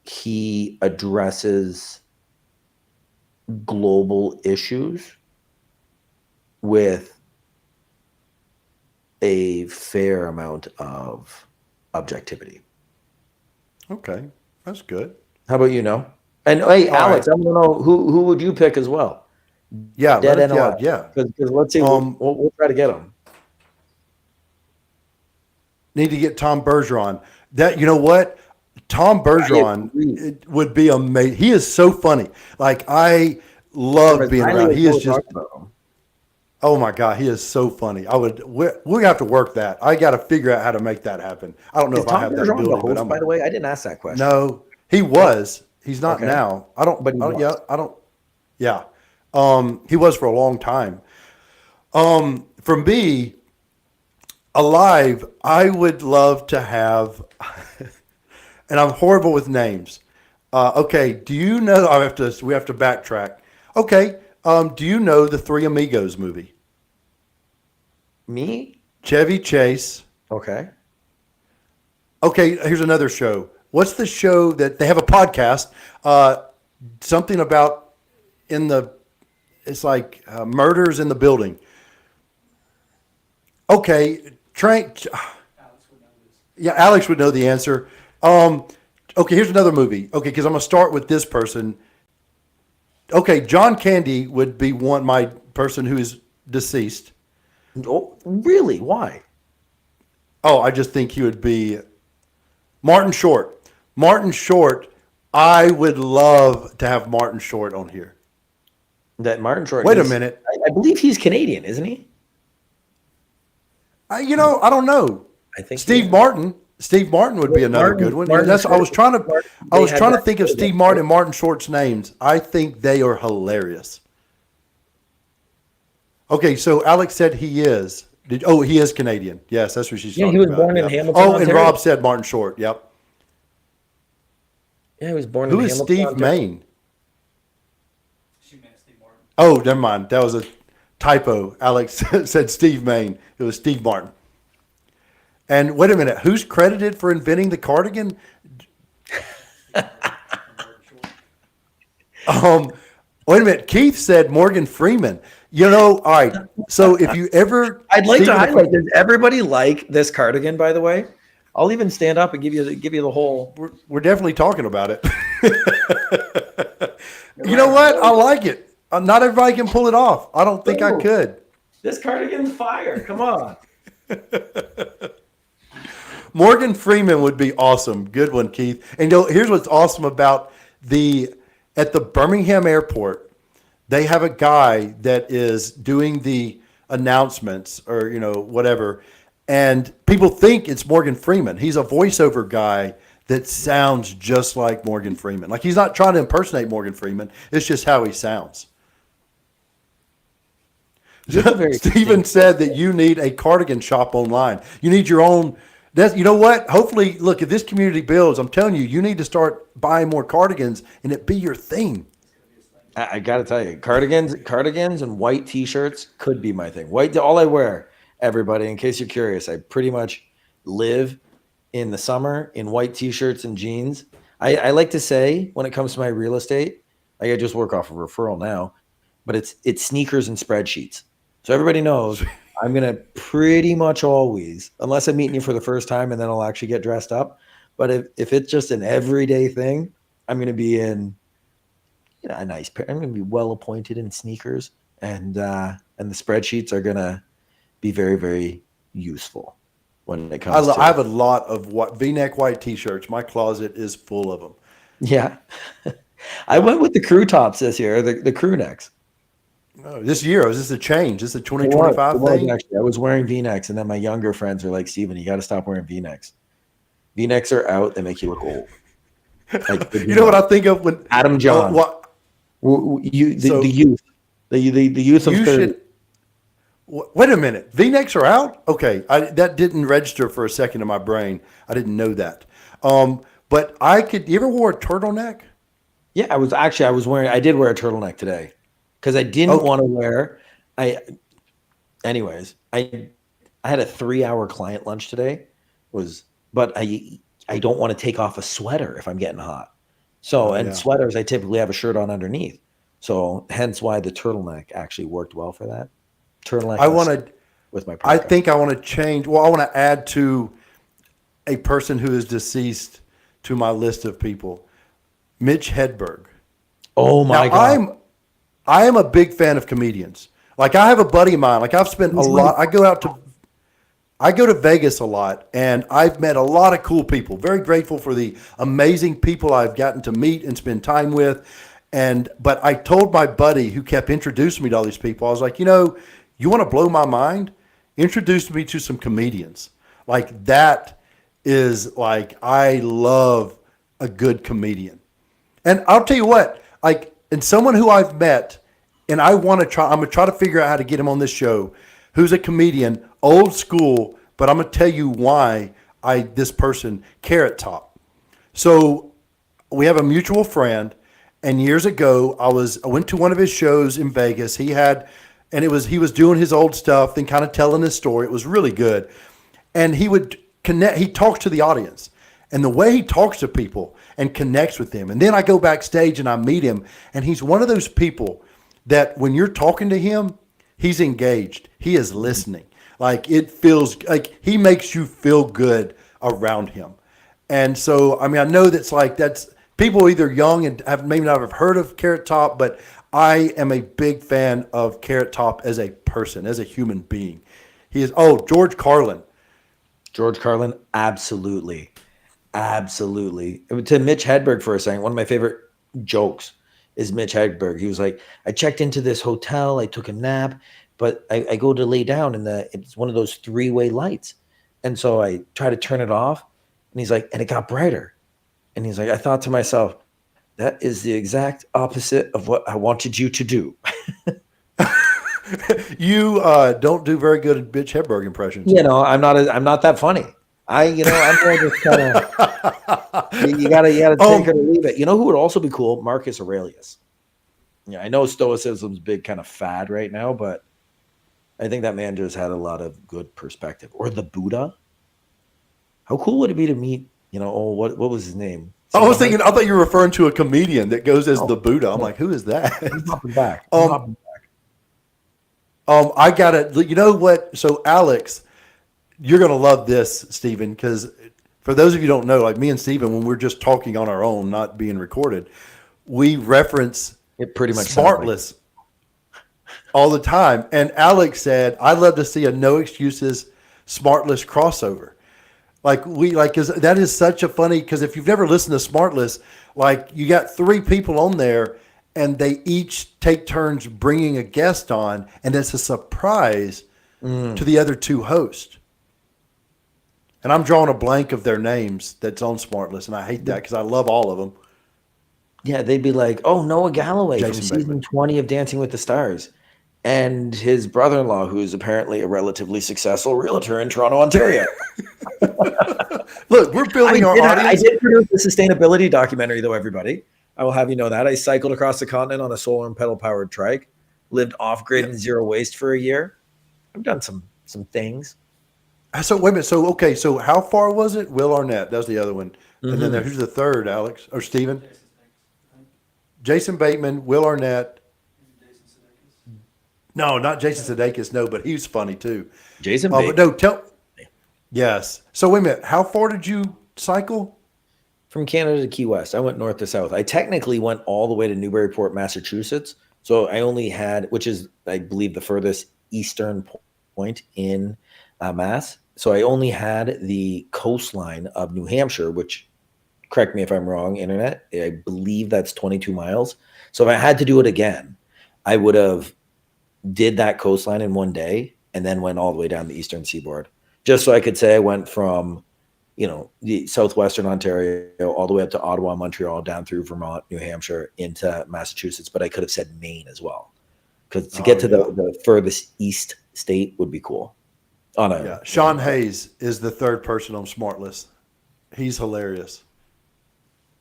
he addresses global issues with a fair amount of objectivity. Okay, that's good. How about you? Know? And hey, All Alex, right. I want to know who would you pick as well? Yeah, Dead and alive. yeah. Because let's see, we'll try to get him. Need to get Tom Bergeron. That, you know what? Tom Bergeron it would be amazing. He is so funny. Like, I love being around. He is just. Oh my God, he is so funny. We have to work that. I got to figure out how to make that happen. I don't know if I have that ability. Host, but by the way, I didn't ask that question. No, he was. He's not now. I don't. But Yeah, he was for a long time. For me, alive, I would love to have. And I'm horrible with names. Okay, do you know? We have to backtrack. Okay, do you know the Three Amigos movie? Me? Chevy Chase. Okay. Okay, here's another show. What's the show that they have a podcast? Something about it's like murders in the building. Okay, Alex would know the answer. Okay, here's another movie. Okay, because I'm going to start with this person. Okay, John Candy would be my person who is deceased. Oh, really? Why? Oh, I just think he would be Martin Short. Martin Short. I would love to have Martin Short on here. That Martin Short. Wait a minute. I believe he's Canadian, isn't he? I don't know. I think he Steve is. Martin. Steve Martin would be another Martin, good one. Martin That's I was Short, trying to Martin, I they was had trying to that think of program, Steve Martin right? and Martin Short's names. I think they are hilarious. Okay, so Alex said he is. He is Canadian. Yes, that's what she's Yeah, he talking was about. born in Yep. Hamilton, Oh, and Ontario. Rob said Martin Short. Yep. Yeah, he was born in Who is Hamilton, Steve Ontario. Main? Oh, never mind. That was a typo. Alex said Steve Main. It was Steve Martin. And wait a minute, who's credited for inventing the cardigan? Wait a minute. Keith said Morgan Freeman. All right. So if you ever, I'd like to Stephen, highlight. Does everybody like this cardigan? By the way, I'll even stand up and give you the whole. we're definitely talking about it. You know what? I like it. Not everybody can pull it off. I don't think I could. This cardigan's fire. Come on. Morgan Freeman would be awesome. Good one, Keith. And here's what's awesome about at the Birmingham airport, they have a guy that is doing the announcements or whatever, and people think it's Morgan Freeman. He's a voiceover guy that sounds just like Morgan Freeman. Like he's not trying to impersonate Morgan Freeman. It's just how he sounds. Stephen said that you need a cardigan shop online. You need your own. You know what? Hopefully, look, if this community builds, I'm telling you, you need to start buying more cardigans and it be your thing. I got to tell you, cardigans and white T-shirts could be my thing. White, all I wear, everybody, in case you're curious, I pretty much live in the summer in white T-shirts and jeans. I like to say when it comes to my real estate, I just work off of referral now, but it's sneakers and spreadsheets. So everybody knows I'm going to pretty much always, unless I'm meeting you for the first time and then I'll actually get dressed up. But if it's just an everyday thing, I'm going to be in a nice pair. I'm going to be well appointed in sneakers, and the spreadsheets are going to be very, very useful when it comes to. I have a lot of V-neck white T-shirts. My closet is full of them. Yeah. I went with the crew tops this year, the crew necks. Oh, this year, is this a change? Is this a 2025 thing? Actually, I was wearing V-necks, and then my younger friends were like, Steven, you got to stop wearing V-necks. V-necks are out. They make you look old. Like, you know what I think of when Adam John. The youth of 30. Wait a minute. V-necks are out? Okay. That didn't register for a second in my brain. I didn't know that. But you ever wore a turtleneck? Yeah, I did wear a turtleneck today because I didn't want to wear, I had a 3-hour client lunch today but I don't want to take off a sweater if I'm getting hot. So, sweaters, I typically have a shirt on underneath. So hence why the turtleneck actually worked well for that. Turtleneck with my parka. I think I want to change. Well, I want to add to a person who is deceased to my list of people. Mitch Hedberg. Oh my God. I am a big fan of comedians. Like I have a buddy of mine. Like I've spent a lot. I go to Vegas a lot, and I've met a lot of cool people. Very grateful for the amazing people I've gotten to meet and spend time with. But I told my buddy who kept introducing me to all these people, I was like, you want to blow my mind? Introduce me to some comedians. Like that is like, I love a good comedian. And I'll tell you what, and someone who I've met, and I'm going to try to figure out how to get him on this show, who's a comedian, old school, but I'm going to tell you why this person, Carrot Top. So we have a mutual friend, and years ago, I went to one of his shows in Vegas. He was doing his old stuff, then kind of telling his story. It was really good. And he talks to the audience. And the way he talks to people and connects with them. And then I go backstage and I meet him. And he's one of those people that when you're talking to him, he's engaged. He is listening. Like it feels like he makes you feel good around him. And so, I know that's people either young and maybe not have heard of Carrot Top, but I am a big fan of Carrot Top as a person, as a human being. He is, George Carlin. George Carlin, absolutely. Absolutely. To Mitch Hedberg for a second, one of my favorite jokes is Mitch Hedberg. He was like, I checked into this hotel, I took a nap, but I go to lay down and it's one of those three-way lights. And so I try to turn it off. And he's like, and it got brighter. And he's like, I thought to myself, that is the exact opposite of what I wanted you to do. You don't do very good at Mitch Hedberg impressions. I'm not that funny. I'm more just kind of you gotta take it or leave it. You know who would also be cool? Marcus Aurelius. Yeah, I know stoicism's big kind of fad right now, but I think that man just had a lot of good perspective. Or the Buddha. How cool would it be to meet? What was his name? I thought you were referring to a comedian that goes as the Buddha. I'm like, who is that? I'm hopping back. I got it. You know what? So Alex, you're going to love this, Stephen, because for those of you who don't know, like me and Stephen, when we're just talking on our own, not being recorded, we reference it pretty much Smartless all the time. And Alex said, I'd love to see a no excuses Smartless crossover. Cause that is such a funny, because if you've never listened to Smartless, like you got 3 people on there and they each take turns bringing a guest on, and it's a surprise to the other 2 hosts. And I'm drawing a blank of their names that's on Smartless, and I hate that because I love all of them. Yeah, they'd be like, oh, Noah Galloway Jason from season Bateman. 20 of Dancing with the Stars. And his brother-in-law, who is apparently a relatively successful realtor in Toronto, Ontario. Look, we're building our audience. I did produce a sustainability documentary, though, everybody. I will have you know that. I cycled across the continent on a solar and pedal-powered trike, lived off-grid and zero waste for a year. I've done some things. So wait a minute. So how far was it? Will Arnett. That was the other one. And then who's the third, Alex? Or Steven? Jason Bateman, Will Arnett. No, not Jason Sudeikis. No, but he's funny too. Jason Bateman. But no, yes. So wait a minute. How far did you cycle? From Canada to Key West. I went north to south. I technically went all the way to Newburyport, Massachusetts. So I only had, which is, I believe, the furthest eastern point in Mass. So I only had the coastline of New Hampshire, which, correct me if I'm wrong, internet, I believe that's 22 miles. So if I had to do it again, I would have did that coastline in one day and then went all the way down the eastern seaboard, just so I could say I went from, the southwestern Ontario all the way up to Ottawa, Montreal, down through Vermont, New Hampshire, into Massachusetts. But I could have said Maine as well, because to get to the furthest east state would be cool. Sean Hayes is the third person on Smartless. He's hilarious.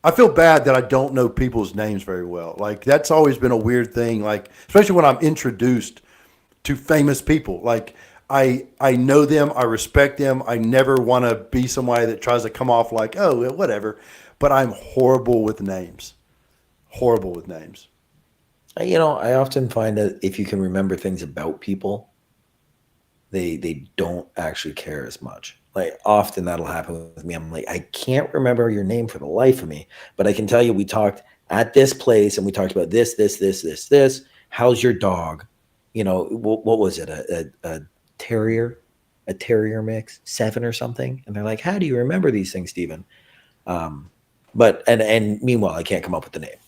I feel bad that I don't know people's names very well. Like, that's always been a weird thing. Like, especially when I'm introduced to famous people. Like, I know them, I respect them. I never want to be somebody that tries to come off like, oh, whatever. But I'm horrible with names. Horrible with names. I often find that if you can remember things about people, they don't actually care as much. Like, often that'll happen with me. I'm like, I can't remember your name for the life of me, but I can tell you we talked at this place and we talked about this. How's your dog? What was it? A terrier mix, 7 or something? And they're like, how do you remember these things, Stephen? But meanwhile, I can't come up with the name.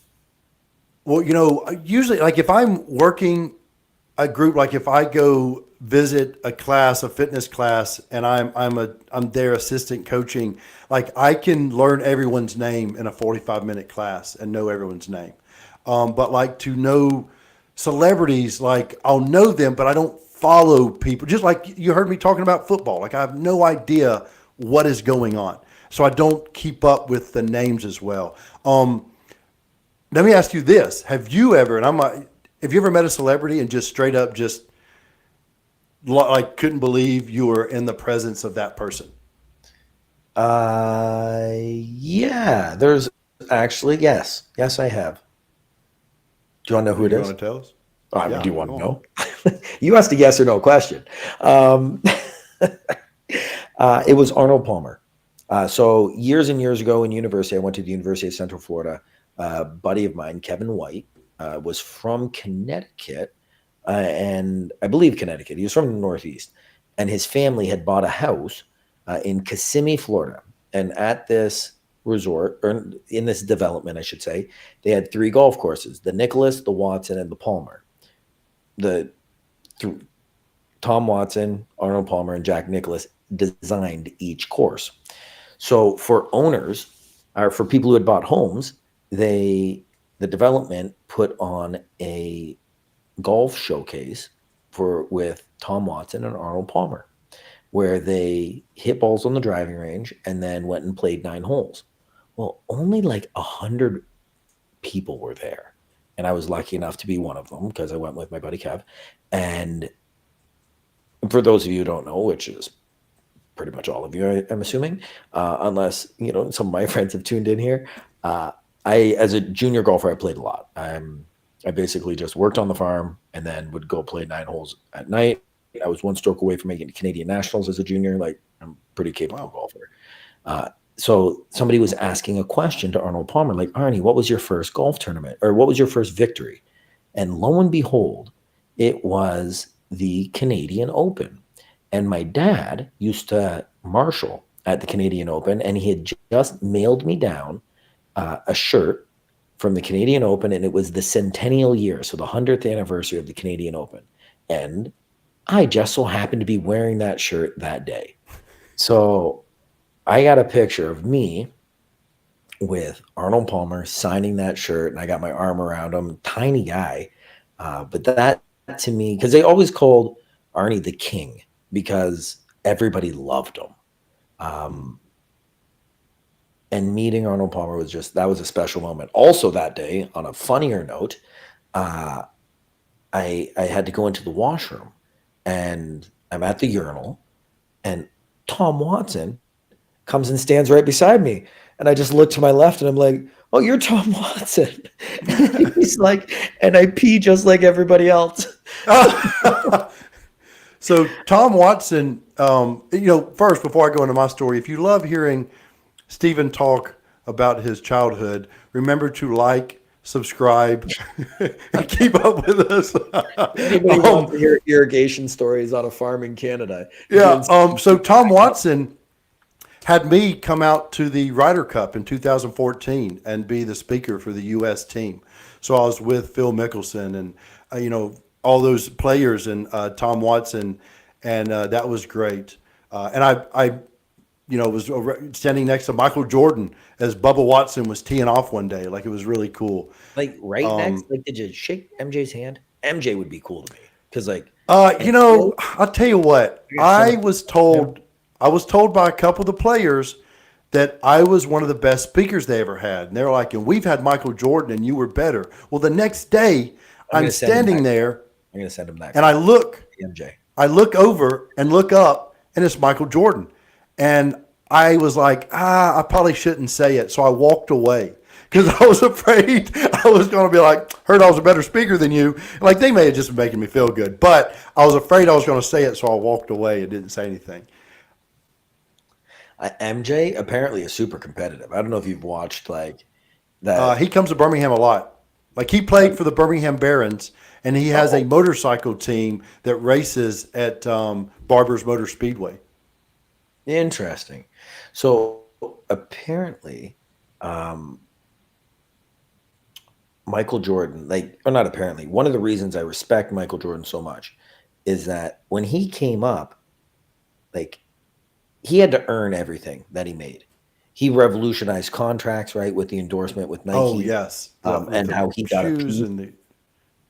Well, usually, like, if I'm working a group, like if I go visit a fitness class, and I'm their assistant coaching, like, I can learn everyone's name in a 45-minute class and know everyone's name. But like, to know celebrities, like, I'll know them, but I don't follow people. Just like you heard me talking about football, like, I have no idea what is going on, so I don't keep up with the names as well. Let me ask you this: have you ever met a celebrity and just straight up just like couldn't believe you were in the presence of that person? Yeah, there's actually, yes, I have. Do you want to know who it is? You want to tell us? Do you want to know? You asked a yes or no question. It was Arnold Palmer. So years and years ago in university, I went to the University of Central Florida. A buddy of mine, Kevin White, was from Connecticut, and I believe Connecticut. He was from the Northeast, and his family had bought a house in Kissimmee, Florida. And at this resort, or in this development, I should say, they had 3 golf courses: the Nicholas, the Watson, and the Palmer. The th- Tom Watson, Arnold Palmer, and Jack Nicklaus designed each course. So for owners, or for people who had bought homes, the development put on a golf showcase with Tom Watson and Arnold Palmer, where they hit balls on the driving range and then went and played 9 holes. Well, only like 100 people were there, and I was lucky enough to be one of them because I went with my buddy Kev. And for those of you who don't know, which is pretty much all of you, I'm assuming, unless some of my friends have tuned in here. As a junior golfer, I played a lot. I basically just worked on the farm and then would go play 9 holes at night. I was 1 stroke away from making Canadian nationals as a junior. Like, I'm a pretty capable golfer. So somebody was asking a question to Arnold Palmer, like, Arnie, what was your first golf tournament, or what was your first victory? And lo and behold, it was the Canadian Open. And my dad used to marshal at the Canadian Open, and he had just mailed me down a shirt from the Canadian Open, and it was the centennial year, so the 100th anniversary of the Canadian Open. And I just so happened to be wearing that shirt that day. So I got a picture of me with Arnold Palmer signing that shirt, and I got my arm around him, tiny guy. But that to me, because they always called Arnie the king because everybody loved him. And meeting Arnold Palmer that was a special moment. Also that day, on a funnier note, I had to go into the washroom, and I'm at the urinal, and Tom Watson comes and stands right beside me. And I just look to my left, and I'm like, oh, you're Tom Watson. And he's like, and I pee just like everybody else. So Tom Watson, first, before I go into my story, if you love hearing Stephen talk about his childhood, remember to like, subscribe, and keep up with us. Anybody wants to hear irrigation stories on a farm in Canada? Yeah. So Tom Watson had me come out to the Ryder Cup in 2014 and be the speaker for the U.S. team. So I was with Phil Mickelson and all those players and Tom Watson, and that was great. And I was standing next to Michael Jordan as Bubba Watson was teeing off one day. Like, it was really cool. Like, right next, like, did you shake MJ's hand? MJ would be cool to me because, like, I'll tell you what. I was told by a couple of the players that I was one of the best speakers they ever had, and they were like, "And we've had Michael Jordan, and you were better." Well, the next day, I'm standing there. I'm gonna send him that. And I look MJ. I look over and look up, and it's Michael Jordan. And I was like, I probably shouldn't say it. So I walked away because I was afraid I was going to be like, heard I was a better speaker than you. Like, they may have just been making me feel good. But I was afraid I was going to say it, so I walked away and didn't say anything. MJ apparently is super competitive. I don't know if you've watched, like, that. He comes to Birmingham a lot. Like, he played for the Birmingham Barons, and he has a motorcycle team that races at Barber's Motor Speedway. Interesting. So apparently, Michael Jordan, or not apparently, one of the reasons I respect Michael Jordan so much is that when he came up, like, he had to earn everything that he made. He revolutionized contracts, right, with the endorsement with Nike. Oh, yes. And how he got a piece.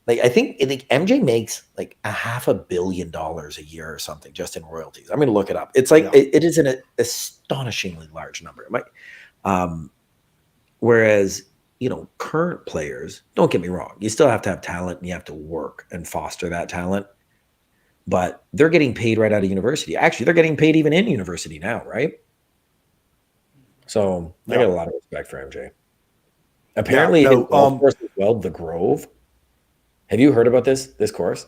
Like, I think MJ makes like $500 million a year or something just in royalties. I'm going to look it up. It's like, it is an astonishingly large number. Whereas, current players, don't get me wrong, you still have to have talent and you have to work and foster that talent. But they're getting paid right out of university. Actually, they're getting paid even in university now, right? So I got a lot of respect for MJ. Apparently, his golf course as well, the Grove. Have you heard about this course?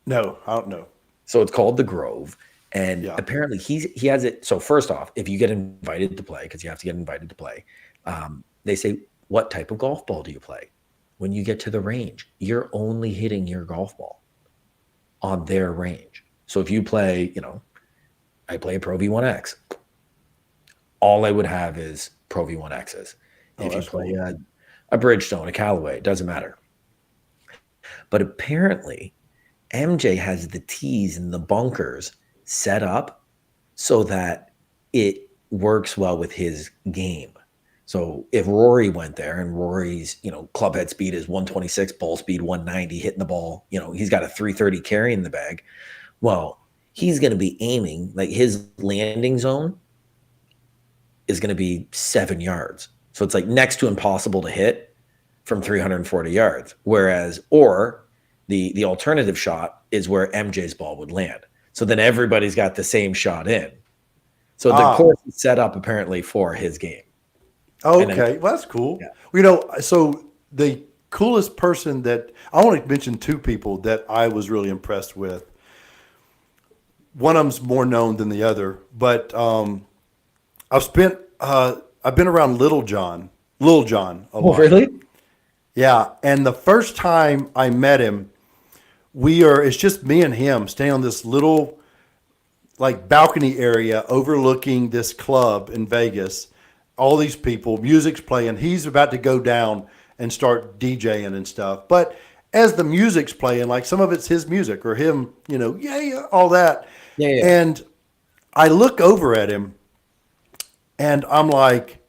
No, I don't know. So it's called the Grove, and apparently he has it. So first off, if you get invited to play, because you have to get invited to play, they say, what type of golf ball do you play? When you get to the range, you're only hitting your golf ball on their range. So if you play, I play a Pro V1X. all I would have is Pro V1Xs. Oh, If you that's play cool. a Bridgestone, a Callaway, it doesn't matter. But apparently, MJ has the tees and the bunkers set up so that it works well with his game. So if Rory went there and Rory's, club head speed is 126, ball speed 190, hitting the ball, he's got a 330 carry in the bag. Well, he's going to be aiming, like his landing zone is going to be 7 yards. So it's like next to impossible to hit from 340 yards. Whereas, or the alternative shot is where MJ's ball would land. So then everybody's got the same shot in. So the course is set up apparently for his game. Okay, well, that's cool. Yeah. So the coolest person that I want to mention two people that I was really impressed with. One of them's more known than the other, but I've been around Lil Jon a lot. Oh, really? Yeah, and the first time I met him, it's just me and him staying on this little like balcony area overlooking this club in Vegas. All these people, music's playing. He's about to go down and start DJing and stuff. But as the music's playing, like some of it's his music or him, all that. Yeah. And I look over at him and I'm like,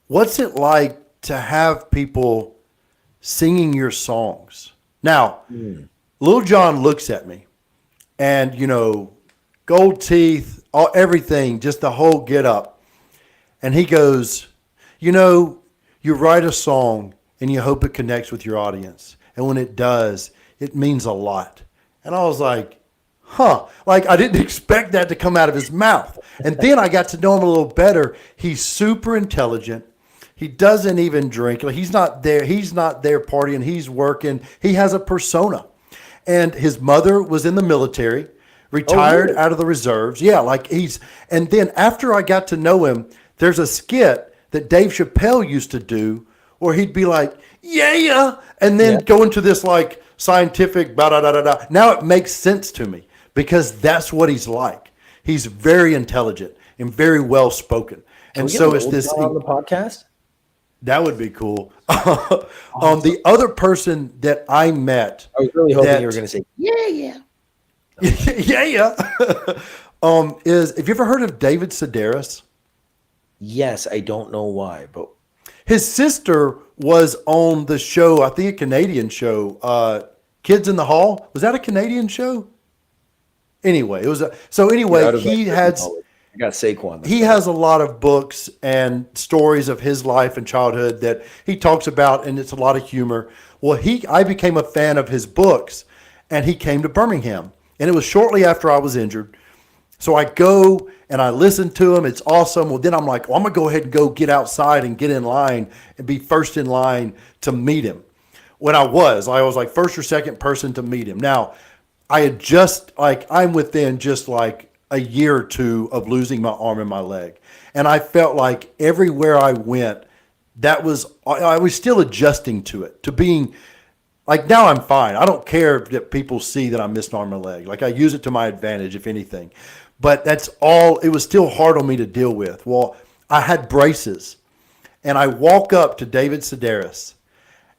what's it like to have people singing your songs? Now, Lil Jon looks at me and, gold teeth, everything, just the whole get up. And he goes, you write a song and you hope it connects with your audience. And when it does, it means a lot. And I was like, like I didn't expect that to come out of his mouth. And then I got to know him a little better. He's super intelligent. He doesn't even drink. Like he's not there partying. He's working. He has a persona. And his mother was in the military, retired out of the reserves. Yeah, and then after I got to know him, there's a skit that Dave Chappelle used to do where he'd be like, yeah, and then go into this like scientific, da-da-da-da-da. Now it makes sense to me because that's what he's like. He's very intelligent and very well spoken. And so it's this on the podcast. That would be cool. The other person that I met, I was really hoping you were going to say, yeah. is, have you ever heard of David Sedaris? Yes, I don't know why, but his sister was on the show, I think a Canadian show, Kids in the Hall. Was that a Canadian show? Anyway, it was I got Saquon. He has a lot of books and stories of his life and childhood that he talks about, and it's a lot of humor. Well, I became a fan of his books, and he came to Birmingham, and it was shortly after I was injured. So I go and I listen to him. It's awesome. Well, then I'm like, I'm going to go ahead and go get outside and get in line and be first in line to meet him. When I was like first or second person to meet him. Now, I had I'm within just like a year or two of losing my arm and my leg. And I felt like everywhere I went, I was still adjusting to it, to being like, now I'm fine. I don't care that people see that I missed an arm and leg. Like I use it to my advantage, if anything. But that's all, it was still hard on me to deal with. Well, I had braces and I walk up to David Sedaris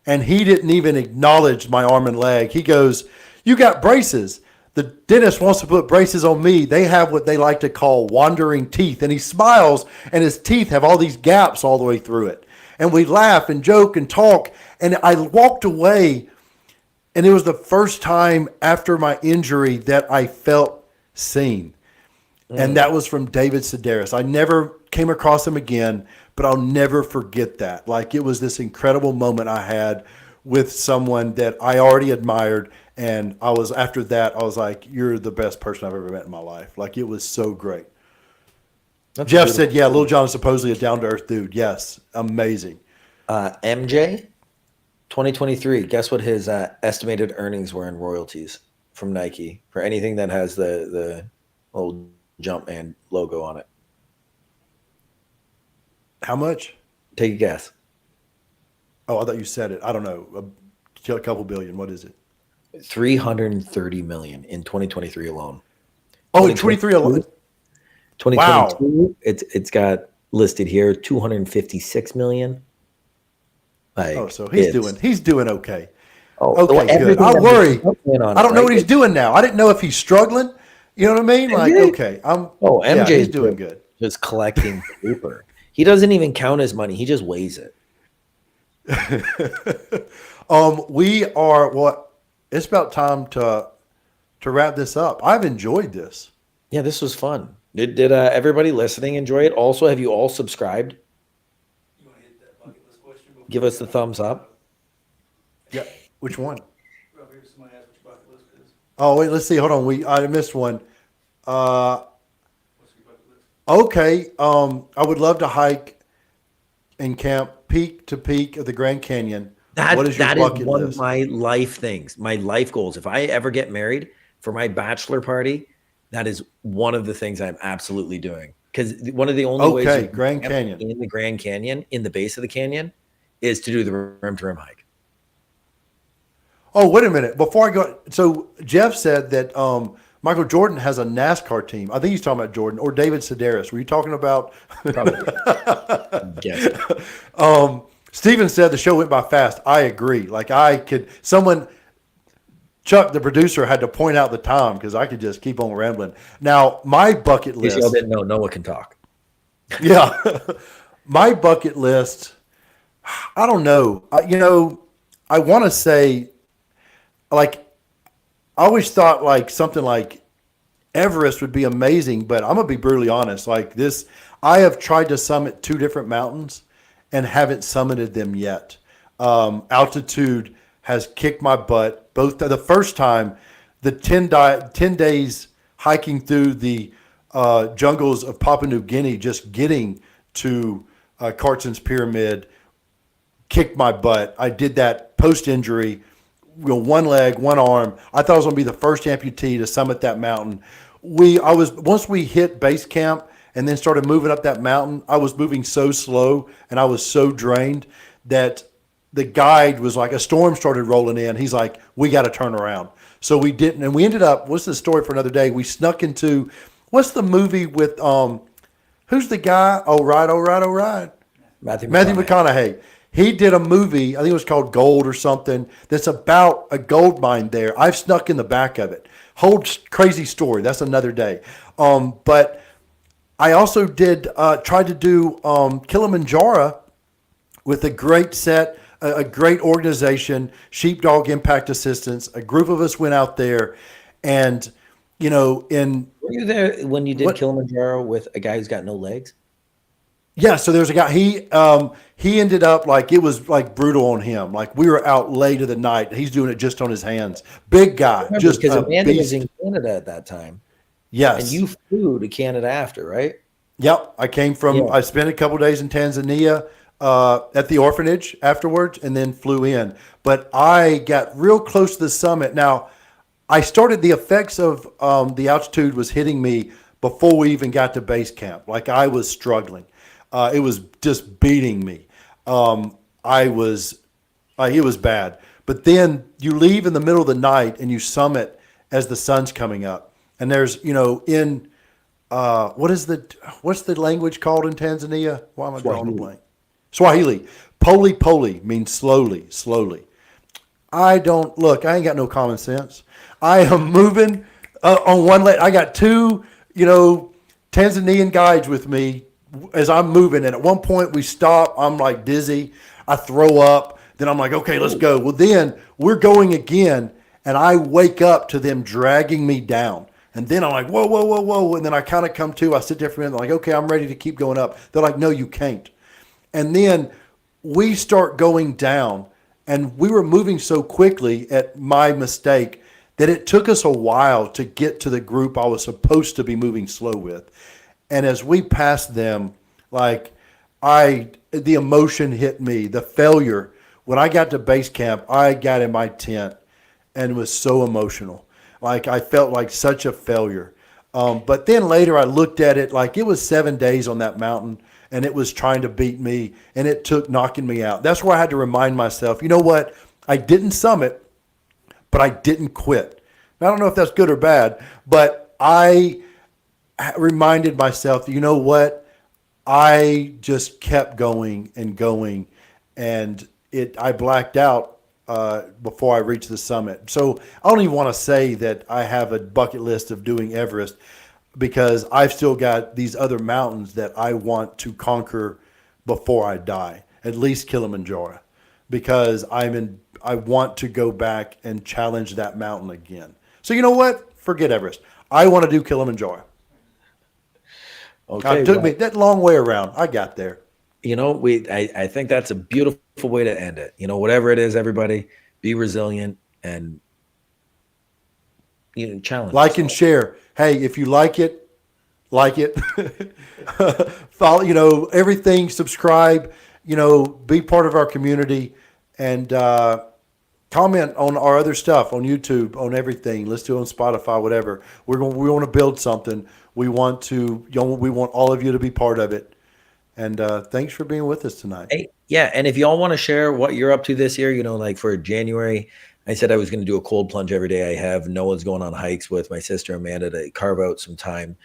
and he didn't even acknowledge my arm and leg. He goes, you got braces. The dentist wants to put braces on me. They have what they like to call wandering teeth. And he smiles and his teeth have all these gaps all the way through it. And we laugh and joke and talk. And I walked away and it was the first time after my injury that I felt seen. And that was from David Sedaris. I never came across him again, but I'll never forget that. Like it was this incredible moment I had with someone that I already admired. And after that, I was like, you're the best person I've ever met in my life. Like it was so great. Jeff said, yeah, Lil Jon is supposedly a down-to-earth dude. Yes, amazing. MJ, 2023, guess what his estimated earnings were in royalties from Nike for anything that has the old Jumpman logo on it? How much? Take a guess. Oh, I thought you said it. I don't know. A couple billion. What is it? 330 million in 2023 alone. Oh, in 23 alone. 2022, it's got listed here, 256 million. Like, Oh, so he's doing okay. well, Okay, good. everything I that worry. Mr. in on I it, don't know what right? he's doing now. I didn't know if he's struggling. You know what I mean? Like, MJ? okay, Oh, yeah, MJ he's is doing good. just collecting paper. He doesn't even count his money. He just weighs it. We are what? It's about time to wrap this up. I've enjoyed this. Yeah, this was fun. Did everybody listening enjoy it? Also, have you all subscribed? You want to hit that bucket list question? Give us the thumbs up. Yeah. Which one? Rob, here, somebody asked what your bucket list is. Oh wait, let's see. Hold on. I missed one. What's your bucket list? Okay. I would love to hike and camp peak to peak of the Grand Canyon. What is your That is bucket one of list? my life things, my life goals. If I ever get married for my bachelor party, that is one of the things I'm absolutely doing. Because one of the only ways Okay, you can Grand camp Canyon. in the Grand Canyon, in the base of the canyon, is to do the rim to rim hike. Oh, wait a minute. Before I go, so Jeff said that Michael Jordan has a NASCAR team. I think he's talking about Jordan or David Sedaris. Were you talking about? Probably. Yes. Steven said the show went by fast. I agree. Like Chuck, the producer, had to point out the time because I could just keep on rambling. Now, my bucket In case y'all list. didn't know, Noah can talk. Yeah. My bucket list, I don't know. I want to say, like, I always thought like something like Everest would be amazing, but I'm gonna be brutally honest. Like this, I have tried to summit two different mountains and haven't summited them yet. Altitude has kicked my butt. Both the first time, the 10 days hiking through the jungles of Papua New Guinea, just getting to Cartson's Pyramid, kicked my butt. I did that post injury, one leg, one arm. I thought I was going to be the first amputee to summit that mountain. Once we hit base camp and then started moving up that mountain, I was moving so slow and I was so drained that the guide was like, a storm started rolling in. He's like, we got to turn around. So we didn't, and we ended up. What's the story for another day? We snuck into what's the movie with who's the guy? All right, all right, all right. Matthew McConaughey. He did a movie, I think it was called Gold or something, that's about a gold mine there. I've snuck in the back of it. Whole crazy story. That's another day. But I also did tried to do Kilimanjaro with a great set, a great organization, Sheepdog Impact Assistance. A group of us went out there, and Were you there when you did What? Kilimanjaro with a guy who's got no legs? yeah. So there's a guy. He ended up like it was like brutal on him. Like we were out late of the night. He's doing it just on his hands. Big guy, Remember, just because a Amanda was beast. in Canada at that time, Yes. and you flew to Canada after, right? Yep, I came from. Yeah. I spent a couple days in Tanzania at the orphanage afterwards, and then flew in. But I got real close to the summit. Now, I started the effects of the altitude was hitting me before we even got to base camp. Like I was struggling. It was just beating me. I was. It was bad. But then you leave in the middle of the night and you summit as the sun's coming up. And there's in what's the language called in Tanzania? Why am I drawing a Swahili. blank? Swahili. Poli poli means slowly, slowly. I don't look. I ain't got no common sense. I am moving on one leg. I got two, Tanzanian guides with me as I'm moving. And at one point we stop. I'm like dizzy. I throw up. Then I'm like, okay, let's go. Well, then we're going again, and I wake up to them dragging me down. And then I'm like, whoa, whoa, whoa, whoa. And then I kind of come to. I sit there for a minute. I'm like, okay, I'm ready to keep going up. They're like, no, you can't. And then we start going down, and we were moving so quickly at my mistake that it took us a while to get to the group I was supposed to be moving slow with. And as we passed them, like the emotion hit me, the failure. When I got to base camp, I got in my tent and was so emotional. Like I felt like such a failure. But then later I looked at it like it was 7 days on that mountain, and it was trying to beat me, and it took knocking me out. That's where I had to remind myself, you know what? I didn't summit, but I didn't quit. I don't know if that's good or bad, but I reminded myself, you know what? I just kept going and going, and I blacked out before I reached the summit. So I don't even want to say that I have a bucket list of doing Everest, because I've still got these other mountains that I want to conquer before I die. At least Kilimanjaro, because I want to go back and challenge that mountain again. So you know what? Forget Everest. I want to do Kilimanjaro. Okay, It took well, me that long way around. I got there. I think that's a beautiful way to end it. Whatever it is, everybody, be resilient and challenge Like and yourself. share. Hey, if you like it, like it. Follow, everything. Subscribe. Be part of our community, and comment on our other stuff on YouTube, on everything. Let's do it on Spotify, whatever. We want to build something. We want to. We want all of you to be part of it. And thanks for being with us tonight. Hey, yeah, and if y'all want to share what you're up to this year, like for January, I said I was going to do a cold plunge every day. I have Noah's going on hikes with my sister Amanda to carve out some time,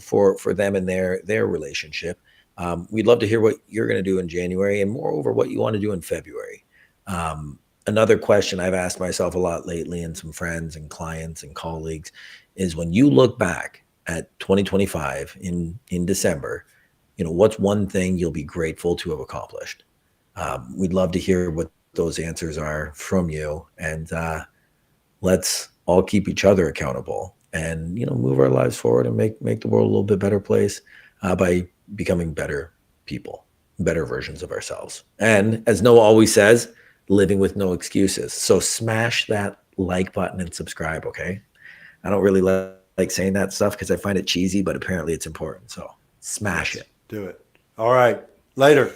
for them and their relationship. We'd love to hear what you're going to do in January, and moreover, what you want to do in February. Another question I've asked myself a lot lately, and some friends and clients and colleagues, is when you look back at 2025 in December, what's one thing you'll be grateful to have accomplished? We'd love to hear what those answers are from you, and let's all keep each other accountable, and move our lives forward and make the world a little bit better place by becoming better people, better versions of ourselves. And as Noah always says, living with no excuses. So smash that like button and subscribe. Okay, I don't really like saying that stuff because I find it cheesy, but apparently it's important. So smash it. Do it. All right. Later.